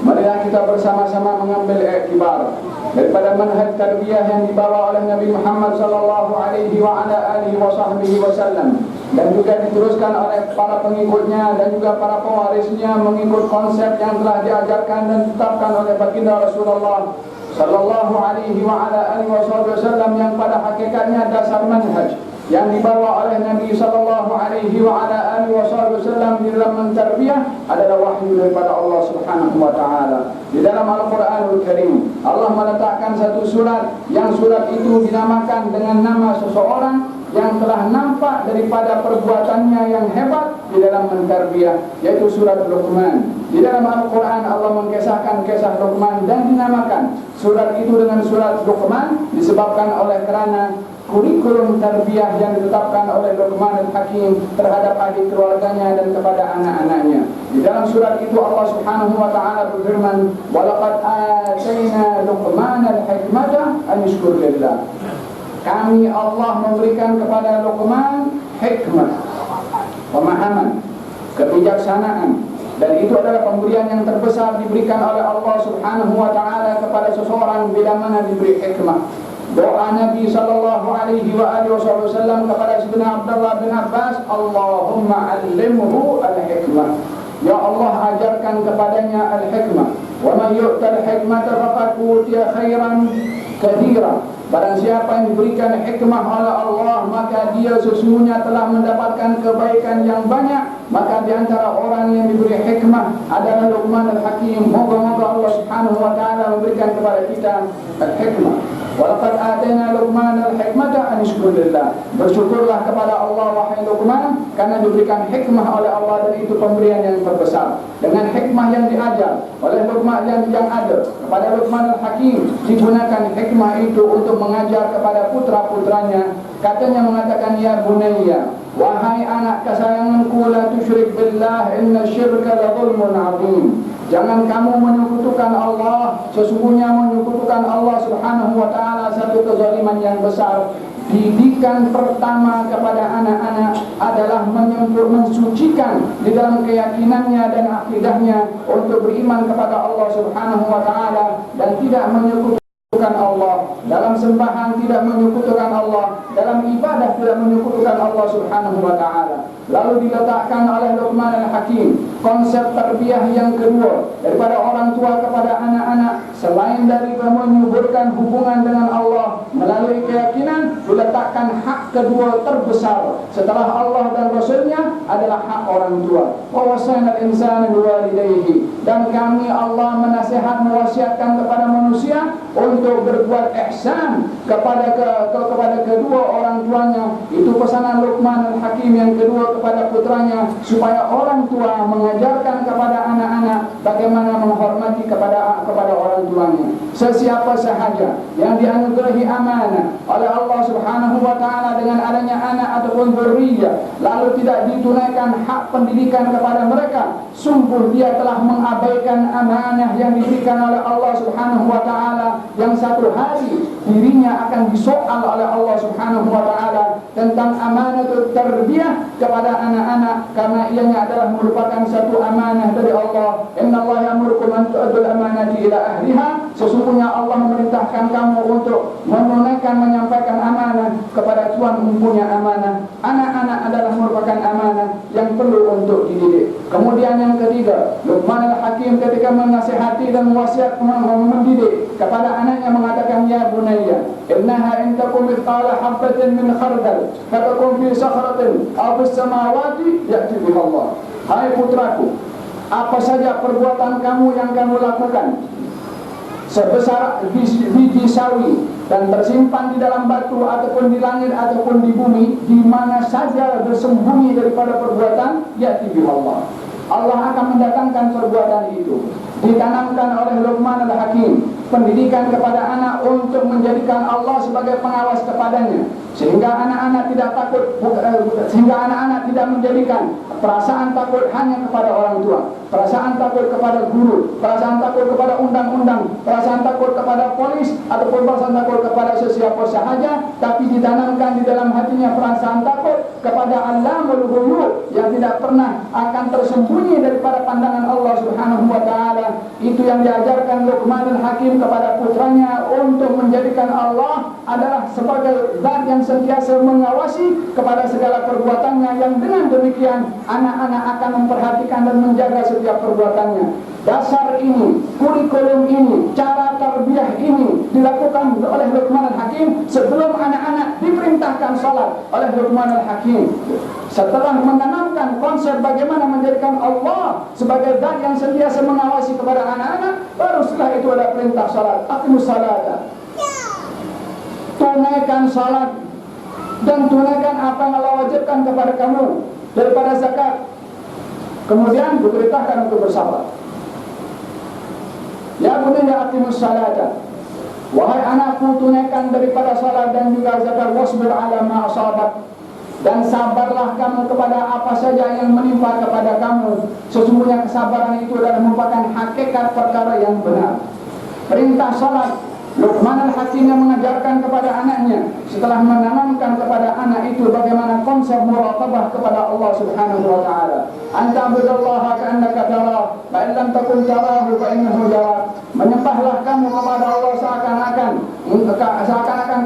C: marilah kita bersama-sama mengambil iktibar daripada manhaj tarbiyah yang dibawa oleh Nabi Muhammad sallallahu alaihi wa ala alihi wasallam dan juga diteruskan oleh para pengikutnya dan juga para pewarisnya mengikut konsep yang telah diajarkan dan ditetapkan oleh baginda Rasulullah sallallahu alaihi wa ala alihi wasallam, yang pada hakikatnya dasar manhaj yang dibawa oleh Nabi sallallahu alaihi wa ala alihi wasallam di dalam mentarbiyah adalah wahyu daripada Allah Subhanahu wa taala. Di dalam Al-Qur'anul Karim, Allah meletakkan satu surat yang surat itu dinamakan dengan nama seseorang yang telah nampak daripada perbuatannya yang hebat di dalam mentarbiyah, yaitu surat Luqman. Di dalam Al-Quran Allah mengkisahkan kisah Luqman dan dinamakan surat itu dengan surat Luqman disebabkan oleh kerana kurikulum tarbiyah yang ditetapkan oleh Luqman al-Hakim terhadap ahli keluarganya dan kepada anak-anaknya. Di dalam surat itu Allah Subhanahu wa taala berfirman, "Wa laqad atayna Luqman al-hikmata an yashkur lillah." Kami Allah memberikan kepada Luqman hikmah, pemahaman, kebijaksanaan, dan itu adalah pemberian yang terbesar diberikan oleh Allah Subhanahu wa taala kepada seseorang bila mana diberi hikmah. Doa Nabi sallallahu alaihi wa alihi wasallam kepada Sayyidina Abdullah bin Abbas, "Allahumma 'allimhu al-hikmah." Ya Allah, ajarkan kepadanya al-hikmah. Wa man yu'tal hikmata faqad utiya khairan katsira. Barang siapa yang diberikan hikmah oleh Allah, maka dia sesungguhnya telah mendapatkan kebaikan yang banyak. Maka di antara orang yang diberi hikmah adalah Luqman al-Hakim. Moga-moga Allah Subhanahu wa taala memberikan kepada kita al-hikmah. Walaqad atayna Luqman al-hikmata an yashkur lillah. Bersyukurlah kepada Allah wahai Luqman karena diberikan hikmah oleh Allah, dan itu pemberian yang terbesar. Dengan hikmah yang diajar oleh Luqman yang ada kepada Luqman al-Hakim, digunakan hikmah itu untuk mengajar kepada putra-putranya. Katanya mengatakan, "Ya bunayya, wahai anak kesayanganku, la tusyrik billah, inna syirka la zulmun 'adzim." Jangan kamu menyekutukan Allah. Sesungguhnya menyekutukan Allah Subhanahu wa taala satu kezaliman yang besar. Didikan pertama kepada anak-anak adalah mensucikan di dalam keyakinannya dan akidahnya untuk beriman kepada Allah Subhanahu wa taala dan tidak menyekutukan Allah, dalam sembahan tidak menyekutukan Allah, dalam ibadah tidak menyekutukan Allah Subhanahu wa taala. Lalu diletakkan oleh Luqman al-Hakim konsep tarbiyah yang kedua daripada orang tua kepada anak-anak, selain dari menyuburkan hubungan dengan Allah melalui keyakinan, diletakkan hak kedua terbesar setelah Allah dan Rasulnya adalah hak orang tua. Wa wasaina al-insana biwalidayhi, dan kami Allah mewasiatkan kepada manusia untuk berbuat ihsan kepada kedua orang tuanya. Itu pesanan Luqman al-Hakim yang kedua kepada putranya, supaya orang tua mengajarkan kepada anak-anak bagaimana menghormati kepada orang tuanya. Sesiapa sahaja yang dianugerahi amanah oleh Allah Subhanahu wa taala dengan adanya anak ataupun zuriyah, lalu tidak ditunaikan hak pendidikan kepada mereka, sungguh dia telah mengabaikan amanah yang diberikan oleh Allah Subhanahu wa taala, yang satu hari dirinya akan disoal oleh Allah Subhanahu wa taala tentang amanah tarbiyah kepada anak-anak, karena ianya adalah merupakan satu amanah dari Allah. Innallaha ya'murukum an tu'addul amanati ila ahliha. Sesungguhnya Allah memerintahkan kamu untuk menyampaikan amanah kepada tuan mempunyai amanah. Anak-anak adalah merupakan amanah yang perlu untuk dididik. Kemudian yang ketiga, Luqman al-Hakim ketika menasihati dan wasiat mendidik kepada anaknya mengatakan, "Ya bunayya, innaha in takum mithqala habatin min khardal fatakun fi sakhratin aw fis samawati ya'ti biha Allah." Hai putraku, apa saja perbuatan kamu yang kamu lakukan sebesar biji sawi dan tersimpan di dalam batu ataupun di langit ataupun di bumi, di mana saja bersembunyi daripada perbuatan, ya'ti biha Allah. Allah akan mendatangkan perbuatan itu. Ditanamkan oleh Luqman al-Hakim pendidikan kepada anak untuk menjadikan Allah sebagai pengawas kepadanya, sehingga anak-anak tidak takut, sehingga anak-anak tidak menjadikan perasaan takut hanya kepada orang tua, perasaan takut kepada guru, perasaan takut kepada undang-undang, perasaan takut kepada polis ataupun perasaan takut kepada sesiapa sahaja, tapi ditanamkan di dalam hatinya perasaan takut kepada Allamul Ghuyub yang tidak pernah akan tersembunyi daripada pandangan Allah Subhanahu wa taala. Itu yang diajarkan Luqman al-Hakim kepada putranya, untuk menjadikan Allah adalah sebagai zat yang sentiasa mengawasi kepada segala perbuatannya, yang dengan demikian anak-anak akan memperhatikan dan menjaga setiap perbuatannya. Dasar ini, kurikulum ini, cara tarbiyah ini dilakukan oleh Luqman Al-Hakim sebelum anak-anak diperintahkan salat oleh Luqman Al-Hakim. Setelah menanamkan konsep bagaimana menjadikan Allah sebagai zat yang sentiasa mengawasi kepada anak-anak, baru setelah itu ada perintah salat. Aqimus salata. Tunaikan salat dan tunaikan apa yang Allah wajibkan kepada kamu daripada zakat. Kemudian diperintahkan untuk bersabar. Ya bunayya aqimus salata. Wahai anakku, tunaikan daripada salat dan juga zakat. Wasbir ala ma asabak. Dan sabarlah kamu kepada apa saja yang menimpa kepada kamu. Sesungguhnya kesabaran itu adalah merupakan hakikat perkara yang benar. Perintah salat, Luqman Al-Hakim yang mengajarkan kepada anaknya setelah menanamkan kepada anak itu bagaimana konsep muraqabah kepada Allah Subhanahu wa taala. Anta abudallaha ka'annaka tarah, fa in lam takun tarahu fa innahu yarak. Menyembahlah kamu kepada Allah seakan-akan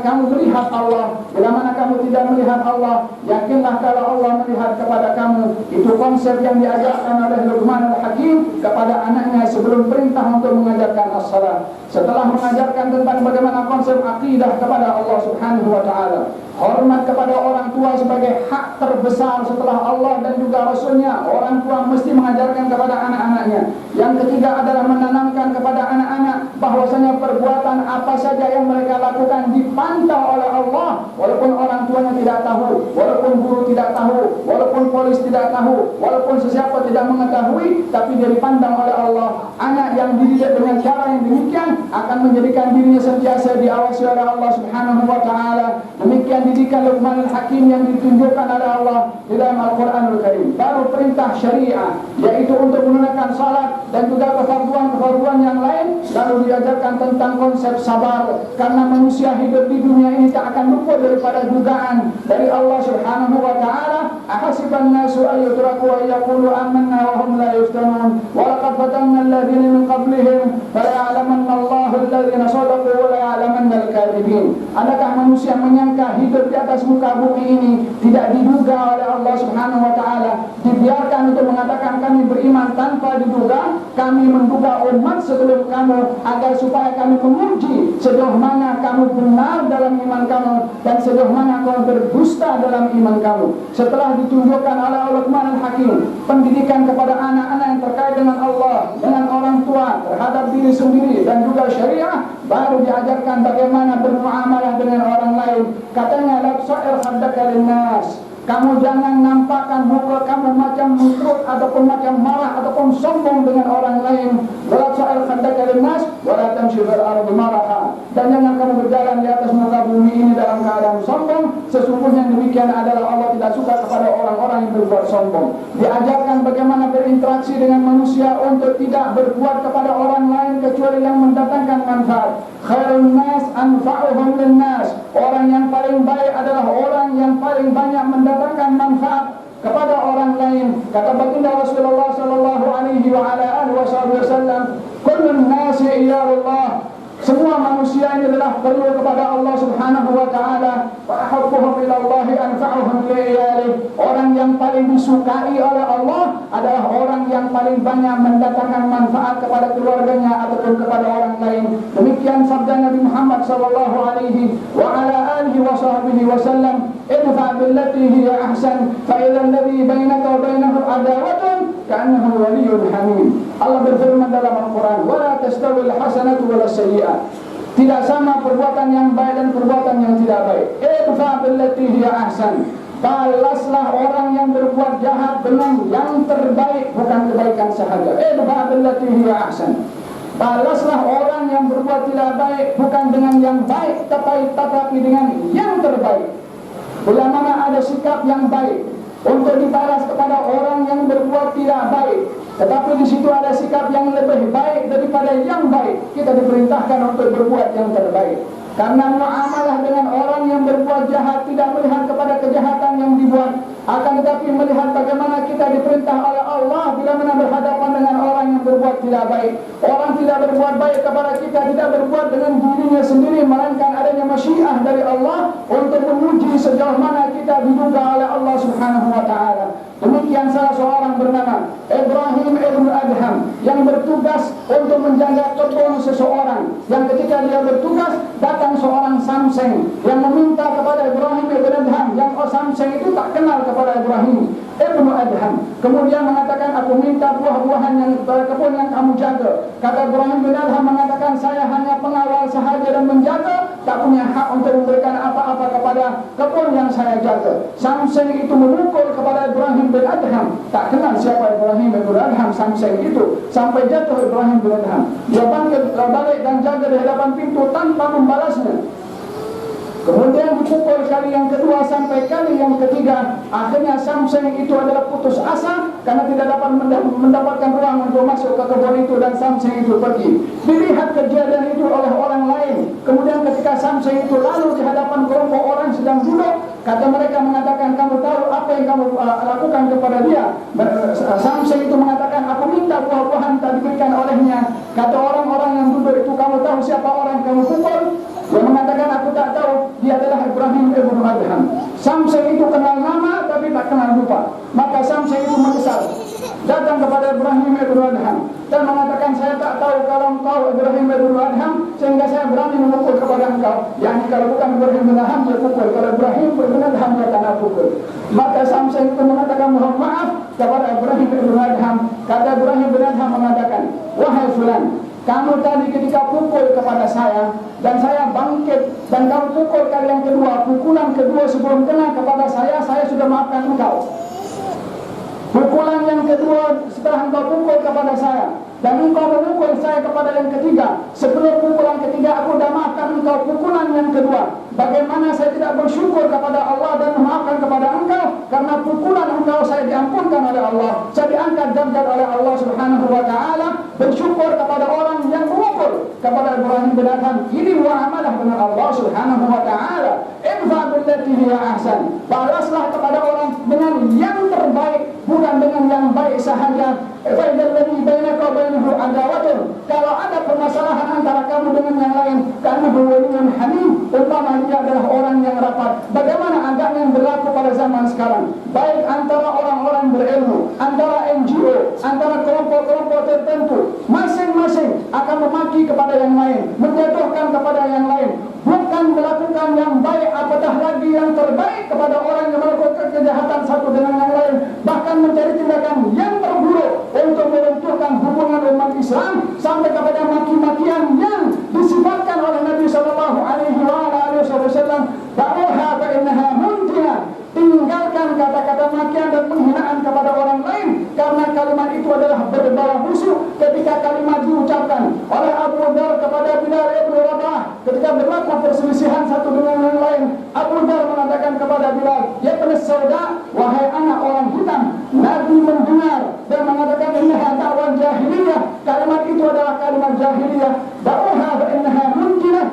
C: kamu melihat Allah. Bila mana kamu tidak melihat Allah, yakinlah kalau Allah melihat kepada kamu. Itu konsep yang diajarkan oleh Luqman Al-Hakim kepada anaknya sebelum perintah untuk mengajarkan as-salat. Setelah mengajarkan tentang bagaimana konsep akidah kepada Allah Subhanahu wa taala, hormat kepada orang tua sebagai hak terbesar setelah Allah dan juga Rasulnya. Orang tua mesti mengajarkan kepada anak-anaknya. Yang ketiga adalah menanamkan kepada anak-anak bahwasanya perbuatan apa saja yang mereka lakukan dipantau oleh Allah, walaupun orang tuanya tidak tahu, walaupun guru tidak tahu, walaupun polis tidak tahu, walaupun sesiapa tidak mengetahui, tapi dia dipandang oleh Allah. Anak yang dididik dengan cara yang demikian akan menjadikan dirinya sentiasa diawasi oleh Allah Subhanahu wa taala. Demikian didikan Luqman Al-Hakim yang ditunjukkan oleh Allah di dalam Al-Qur'anul Karim. Baru perintah syariah, yaitu untuk menunaikan salat dan juga kefarduan-kefarduan yang lain. Lalu diajarkan tentang konsep sabar, karena manusia hidup di dunia ini tak akan luput daripada dugaan dari Allah Subhanahu wa taala. Ahasiban nasu ay yutraku wa yaqulu amanna wa hum la yuftanun. Wa laqad fatanna alladhina min qablihim fala ya'lamanna Allahu alladhina sadaqu wa la ya'lamanna al-kadhibin. Adakah manusia menyangka hidup di atas muka bumi ini tidak diduga oleh Allah Subhanahu wa taala, dibiarkan untuk mengatakan kami beriman tanpa diduga? Kami menduga umat sebelum kamu agar supaya kami menguji sejauh mana kamu benar dalam iman kamu dan sejauh mana kamu berdusta dalam iman kamu. Setelah ditunjukkan oleh Luqman Al-Hakim pendidikan kepada anak-anak yang terkait dengan Allah, dengan orang tua, terhadap diri sendiri dan juga syariah, baru diajarkan bagaimana bermuamalah dengan orang lain. Katanya la tusair haddaka linnas. Kamu jangan nampakkan muka kamu macam mengkerut ataupun macam marah ataupun sombong dengan orang lain. Wala tusair haddaka linnas wala tamshi fil ardi maraha. Dan jangan kamu berjalan di atas muka bumi ini dalam keadaan sombong. Sesungguhnya demikian adalah Allah tidak suka kepada orang-orang yang berbuat sombong. Diajarkan bagaimana berinteraksi dengan manusia untuk tidak berbuat kepada orang lain kecuali yang mendatangkan manfaat. Khairun nas anfa'uhum linnas. Orang yang paling baik adalah orang yang paling banyak mendatangkan manfaat kepada orang lain. Kata baginda Rasulullah sallallahu alaihi wa ala alihi wasallam, kullun nasi iyallah. Semua manusia ini adalah perlu kepada Allah Subhanahu wa taala. Wa ahabbuhum ila Allah anfa'uhum li iyalih. Orang yang paling disukai oleh Allah adalah orang yang paling banyak mendatangkan manfaat kepada keluarganya ataupun kepada orang lain. Demikian sabda Nabi Muhammad sallallahu alaihi wa ala alihi wasallam, idfa billati hiya ahsan fa idza alladhi bainaka wa bainahu adawatun ka'annahu waliyyun hamim. Allah berfirman dalam Al-Quran, wala tastawil hasanatu wala sayyi'ah. Tidak sama perbuatan yang baik dan perbuatan yang tidak baik. Idfa billati hiya ahsan. Balaslah orang yang berbuat jahat dengan yang terbaik, bukan kebaikan sahaja. Idfa billati hiya ahsan. Balaslah orang yang berbuat tidak baik bukan dengan yang baik, tetapi dengan yang terbaik. Bila mana ada sikap yang baik untuk dibalas kepada orang yang berbuat tidak baik, tetapi di situ ada sikap yang lebih baik daripada yang baik, kita diperintahkan untuk berbuat yang terbaik. Karena muamalah dengan orang yang berbuat jahat tidak melihat kepada kejahatan yang dibuat, akan tetapi melihat bagaimana kita diperintah oleh Allah bila mana berhadapan dengan orang yang berbuat tidak baik. Orang tidak berbuat baik kepada kita tidak berbuat dengan dirinya sendiri, melainkan adanya masyiah dari Allah untuk menguji sejauh mana kita diduga oleh Allah Subhanahu wa taala.
D: Demikian salah seorang bernama Ibrahim ibn Adham yang bertugas untuk menjaga kebun seseorang. Yang ketika dia bertugas, datang seorang Samseng yang meminta kepada Ibrahim ibn Adham, yang Samseng itu tak kenal kepada Ibrahim ibn Adham. Kemudian mengatakan, aku minta buah-buahan yang kebun yang kamu jaga. Kata Ibrahim ibn Adham mengatakan, saya hanya pengawal sahaja dan menjaga, tak punya hak untuk memberikan apa-apa kepada kebun yang saya jaga. Samseng itu memukul kepada Ibrahim bin Adham. Tak kenal siapa Ibrahim bin Adham, Samseng itu, sampai jatuh Ibrahim bin Adham. Dia bangkit balik dan jaga di hadapan pintu tanpa membalasnya. Kemudian dipukul kali yang kedua sampai kali yang ketiga. Akhirnya Samseng itu adalah putus asa karena tidak dapat mendapatkan ruang untuk masuk ke kebun itu, dan Samseng itu pergi. Dilihat kejadian itu oleh orang lain. Kemudian ketika Samseng itu lalu di hadapan kelompok orang sedang duduk, kata mereka mengatakan, kamu tahu apa yang kamu lakukan kepada dia? Samseng itu mengatakan, aku minta buah-buahan tak diberikan olehnya. Kata orang-orang yang duduk itu, kamu tahu siapa orang yang kamu pukul? Dia mengatakan, aku tak tahu, dia adalah Ibrahim ibn Adham. Samseng itu kenal nama tapi tak kenal rupa. Maka Samseng itu menyesal, datang kepada Ibrahim ibn Adham dan mengatakan, saya tak tahu kalau engkau Ibrahim ibn Adham sehingga saya berani memukul kepada engkau. Yani kalau bukan Ibrahim ibn Adham dia pukul, kalau Ibrahim ibn Adham dia tak pukul. Maka Samseng itu mengatakan, mohon maaf kepada Ibrahim ibn Adham. Kata Ibrahim ibn Adham mengatakan, wahai fulan, kamu tadi ketika pukul kepada saya dan saya bangkit dan kamu pukul kali yang kedua, pukulan kedua sebelum kena kepada saya sudah maafkan engkau. Pukulan yang kedua setelah engkau pukul kepada saya dan engkau memukul saya kepada yang ketiga, sebelum pukulan ketiga aku sudah maafkan engkau pukulan yang kedua. Bagaimana saya tidak bersyukur kepada Allah dan memaafkan kepada engkau? Karena pukulan engkau saya diampunkan oleh Allah, saya diangkat derajat oleh Allah Subhanahu wa taala. Bersyukur kepada orang yang memukul kepada Ibrahim bin Adham. Ini muamalah dengan Allah Subhanahu wa taala. Infa billati hiya ahsan. Balaslah kepada orang dengan yang terbaik, bukan dengan yang baik sahaja. Fa idzal ladzi bainaka wa bainahu adawatun. Kalau ada permasalahan antara kamu dengan yang lain, karena waliyyun hamim, umpama dia adalah orang yang rapat. Bagaimana agama yang berlaku pada zaman sekarang? Baik antara orang-orang berilmu, antara NGO, antara kelompok-kelompok tertentu, masing-masing akan memaki kepada yang lain, menjatuhkan kepada yang lain, bukan melakukan yang baik, apatah lagi yang terbaik kepada orang yang melakukan kejahatan satu dengan yang lain, bahkan mencari tindakan yang terburuk untuk meruntuhkan hubungan umat Islam sampai kepada maki-makian yang disifatkan oleh Nabi sallallahu alaihi wasallam, "Da'uha fa innaha muntina." Tinggalkan kata-kata makian dan penghinaan kepada orang lain, karena kalimat itu adalah berbau busuk. Ketika kalimat diucapkan oleh Abu Dhar kepada Bilal ibn Rabah, ketika berlaku perselisihan satu dengan yang lain, Abu Dhar mengatakan kepada Bilal, ya penes sauda, wahai anak orang hitam. Nabi mendengar dan mengatakan, innaha da'wan jahiliyah. Kalimat itu adalah kalimat jahiliyah. Da'uha fa innaha muntinah.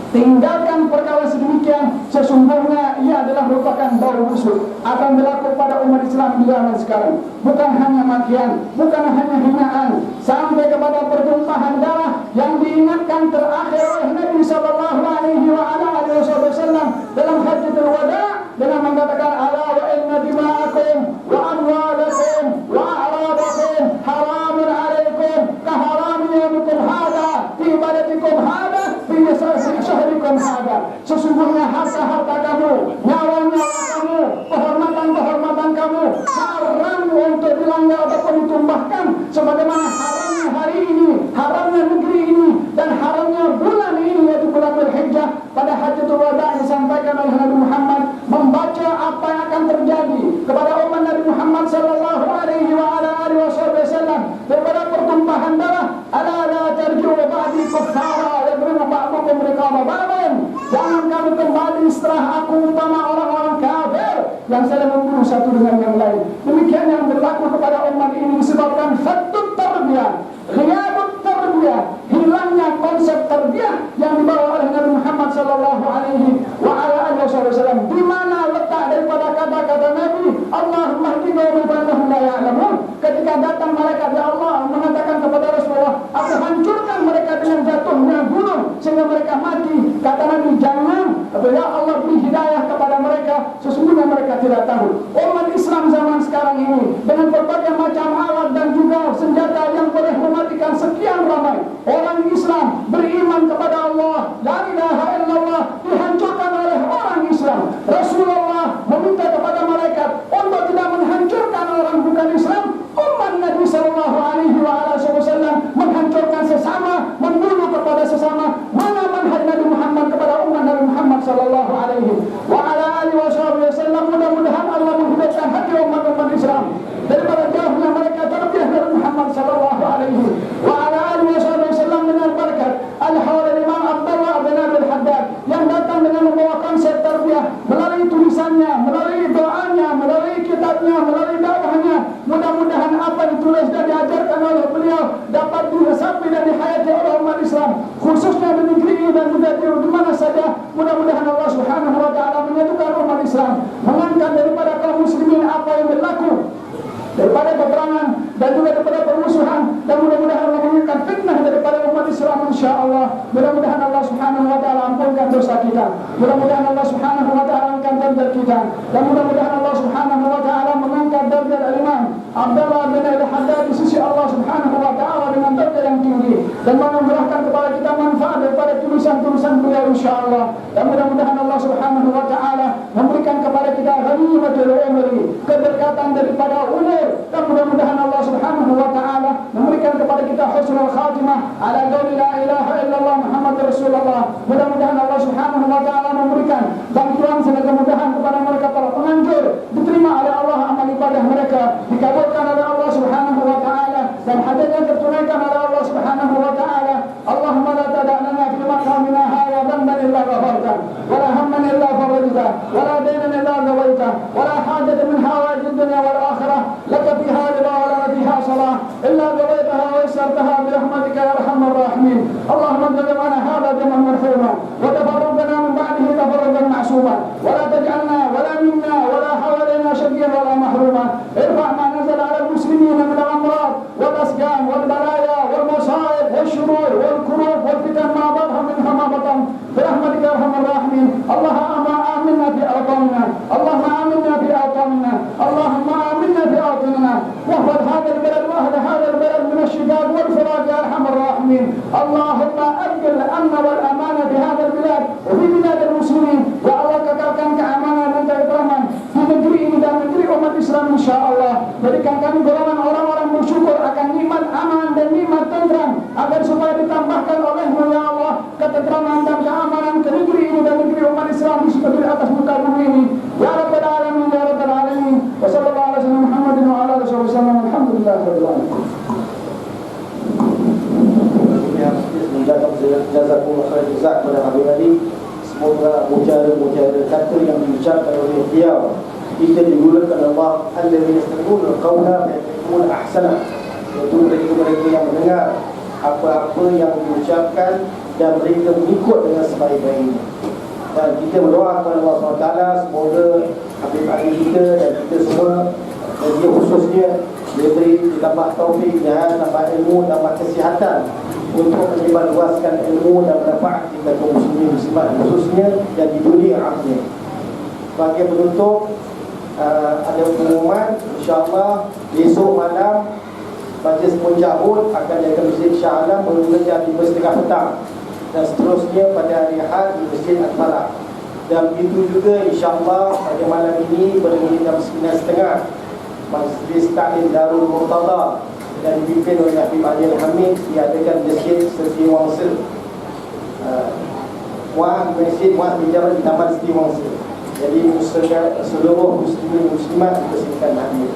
D: Tinggalkan perkara sedemikian, sesungguhnya ia adalah merupakan bau busuk, akan berlaku pada umat Islam di zaman sekarang. Bukan hanya makian, bukan hanya hinaan, sampai kepada pertumpahan darah yang diingatkan terakhir oleh Nabi sallallahu alaihi wasallam dalam hajjatul wada dengan mengatakan, ala wa inna dima'akum wa amwalakum wa a'radakum haramun alaikum kaharami yawmikum hada fi baladikum hada fi syahrikum hada. Sesungguhnya harta-harta kamu, nyawa-nyawa kamu, kehormatan-kehormatan kamu haram untuk dilanggar ataupun ditumbahkan, sebagaimana haramnya hari ini, haramnya negeri ini, dan haramnya bulan ini, yaitu bulan Dzulhijjah. Pada Hajjatul Wada disampaikan oleh Nabi Muhammad membaca apa yang akan terjadi kepada umat Nabi Muhammad sallallahu alaihi wasallam daripada pertumpahan darah. Ala la tarji'u ba'di kuffara yadribu ba'dukum riqaba ba'din. Jangan kamu kembali setelah aku umpama orang-orang kafir yang saling membunuh satu dengan yang lain. Demikian yang berlaku kepada umat ini disebabkan fattut tarbiyah, ghiyabut tarbiyah, hilangnya konsep tarbiyah yang dibawa oleh Nabi Muhammad sallallahu alaihi wasallam. Di mana letak daripada kata-kata Nabi, Allahumma hdina wa man la ya'lamun? Ketika datang malaikat ya Allah mengatakan kepada Rasulullah, aku hancurkan mereka dengan jatuhnya gunung sehingga mereka mati. Kata Nabi, jangan, ya Allah beri hidayah kepada mereka, sesungguhnya mereka tidak tahu. Umat Islam zaman sekarang orang ini dengan berbagai macam alat dan juga senjata yang boleh mematikan sekian ramai orang Islam beriman kepada Allah, la ilaha illallah, dihancurkan oleh orang Islam. Rasulullah meminta kepada malaikat untuk tidak menghancurkan orang bukan Islam. Umat Nabi sallallahu alaihi wasallam menghancurkan sesama, membunuh kepada sesama. Mana manhaj Nabi Muhammad kepada umat Nabi Muhammad sallallahu alaihi wasallam. Mudah-mudahan Allah menghidupkan hati umat Islam daripada jauhnya mereka terbiah dari Muhammad sallallahu alaihi wasallam dengan berkat al-hawl Imam Abdullah bin Abdul Haddad yang datang dengan membawa konsep terbiah melalui tulisannya, melalui doanya, melalui kitabnya, melalui dakwahnya. Mudah-mudahan apa yang ditulis dan diajarkan oleh beliau dapat diresapi dan dihayati oleh umat Islam, khususnya di negeri ini dan juga di mana saja. Mudah-mudahan Allah Subhanahu wa taala menyatukan umat Islam, mengangkat daripada kaum muslimin apa yang berlaku daripada peperangan dan juga daripada permusuhan, dan mudah-mudahan Allah mengangkat fitnah daripada umat Islam insya-Allah. Mudah-mudahan Allah Subhanahu wa taala ampunkan dosa kita. Mudah-mudahan Allah Subhanahu wa taala angkat derajat kita, dan mudah-mudahan Allah Subhanahu wa taala mengangkat derajat Imam Abdullah bin Abdul Haddad di sisi Allah Subhanahu wa taala dengan derajat yang tinggi, dan menganugerahkan kepada kita manfaat daripada tulisan-tulisan beliau insya-Allah. Dan mudah-mudahan Allah Subhanahu wa taala memberikan kepada kita ghanimatul umri, keberkatan daripada umur, dan mudah-mudahan Allah Subhanahu wa taala memberikan kepada kita husnul khatimah ala qauli la ilaha illallah Muhammadur Rasulullah. Mudah-mudahan Allah Subhanahu wa taala memberikan bantuan dan kemudahan kepada mereka para penganjur, diterima oleh Allah amal ibadah mereka, dikabulkan oleh Allah Subhanahu wa taala, dan hajatnya tertunaikan oleh Allah Subhanahu wa taala. Allahumma la tada' lana fi maqamina hadha dhanban illa ghafarta, wa la hamman illa farajta, wa la daynan illa qawaita, wa la hajatan min hawaijid dunya wal akhirah laka fiha rida wa lana fiha salah illa qawaitaha wa yassartaha bi rahmatika ya arhamar rahimin. Allahumma ij'alna hadha jam'an marhuma wa tafarraqna min ba'dihi tafarruqan ma'suma, wa la taj'alna wa la minna wa la hawalana shaqiyyan wa la mahruma. Irfa' ma nazala 'ala al-muslimin min al-amrad wal asqam wal balaya wal masa'ib wal shurur wal kurub wal fitan ma dhahara minha ma batan bi rahmatika ya arhamar rahimin. Allahumma aminna fi awtanina, Allahumma aminna fi awtanina, Allahumma aminna fi awtanina, واحفظ هذا البلد واهل هذا البلد من الشقاق والفراق يا ارحم الراحمين. اللهم ابقي الامن والامان في هذا البلاد وفي بلاد المسلمين. Ya Allah, kekalkan keamanan dan ketentraman di negeri ini dan negeri umat Islam insya-Allah. Berikan kami golongan orang-orang bersyukur akan nikmat aman dan nikmat tentram, agar supaya ditambahkan oleh-Mu ya Allah ketentraman dan keamanan ke negeri ini dan negeri umat Islam di seluruh atas muka bumi ini. Ya Rabbal alamin ya Rabbal alamin. Wa sallallahu alaihi wasallam Muhammadin wa ala alihi wasallam. Alhamdulillahirabbil alamin.
B: Jazakumullah khair jazak kepada Habib Ali. Semoga mujahid kata yang diucapkan oleh beliau kita dimulakan Allah alladzi yastami'una al-qawla fayattabi'una ahsana, iaitu mereka yang mendengar apa-apa yang diucapkan dan mereka mengikut dengan sebaik-baiknya. Dan kita berdoa kepada Allah SWT semoga Habib Ali kita dan kita semua, dan dia khususnya diberi tambah taufik, tambah ilmu, tambah kesihatan untuk menyebarluaskan ilmu dan manfaat kepada kaum muslimin muslimat khususnya dan di dunia akhirat. Sebagai penutup, ada pengumuman insya-Allah besok malam majlis Munjahud akan diadakan di Masjid Shah Alam bermula di 5:30 petang, dan seterusnya pada hari Ahad di Masjid Al-Falah. Dan begitu juga insya-Allah pada malam ini pada jam 9:30 Majlis Ta'lim Darul Murtada dan dipimpin oleh Habib Ali Al-Hamid diadakan di Masjid Seri Wangsa. Masjid Bicara di Taman Seri Wangsa. Jadi seluruh muslimin muslimat dipersilakan hadir.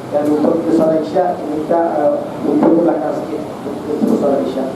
B: Dan untuk solat Isyak kita untuk belakang sikit untuk solat Isyak.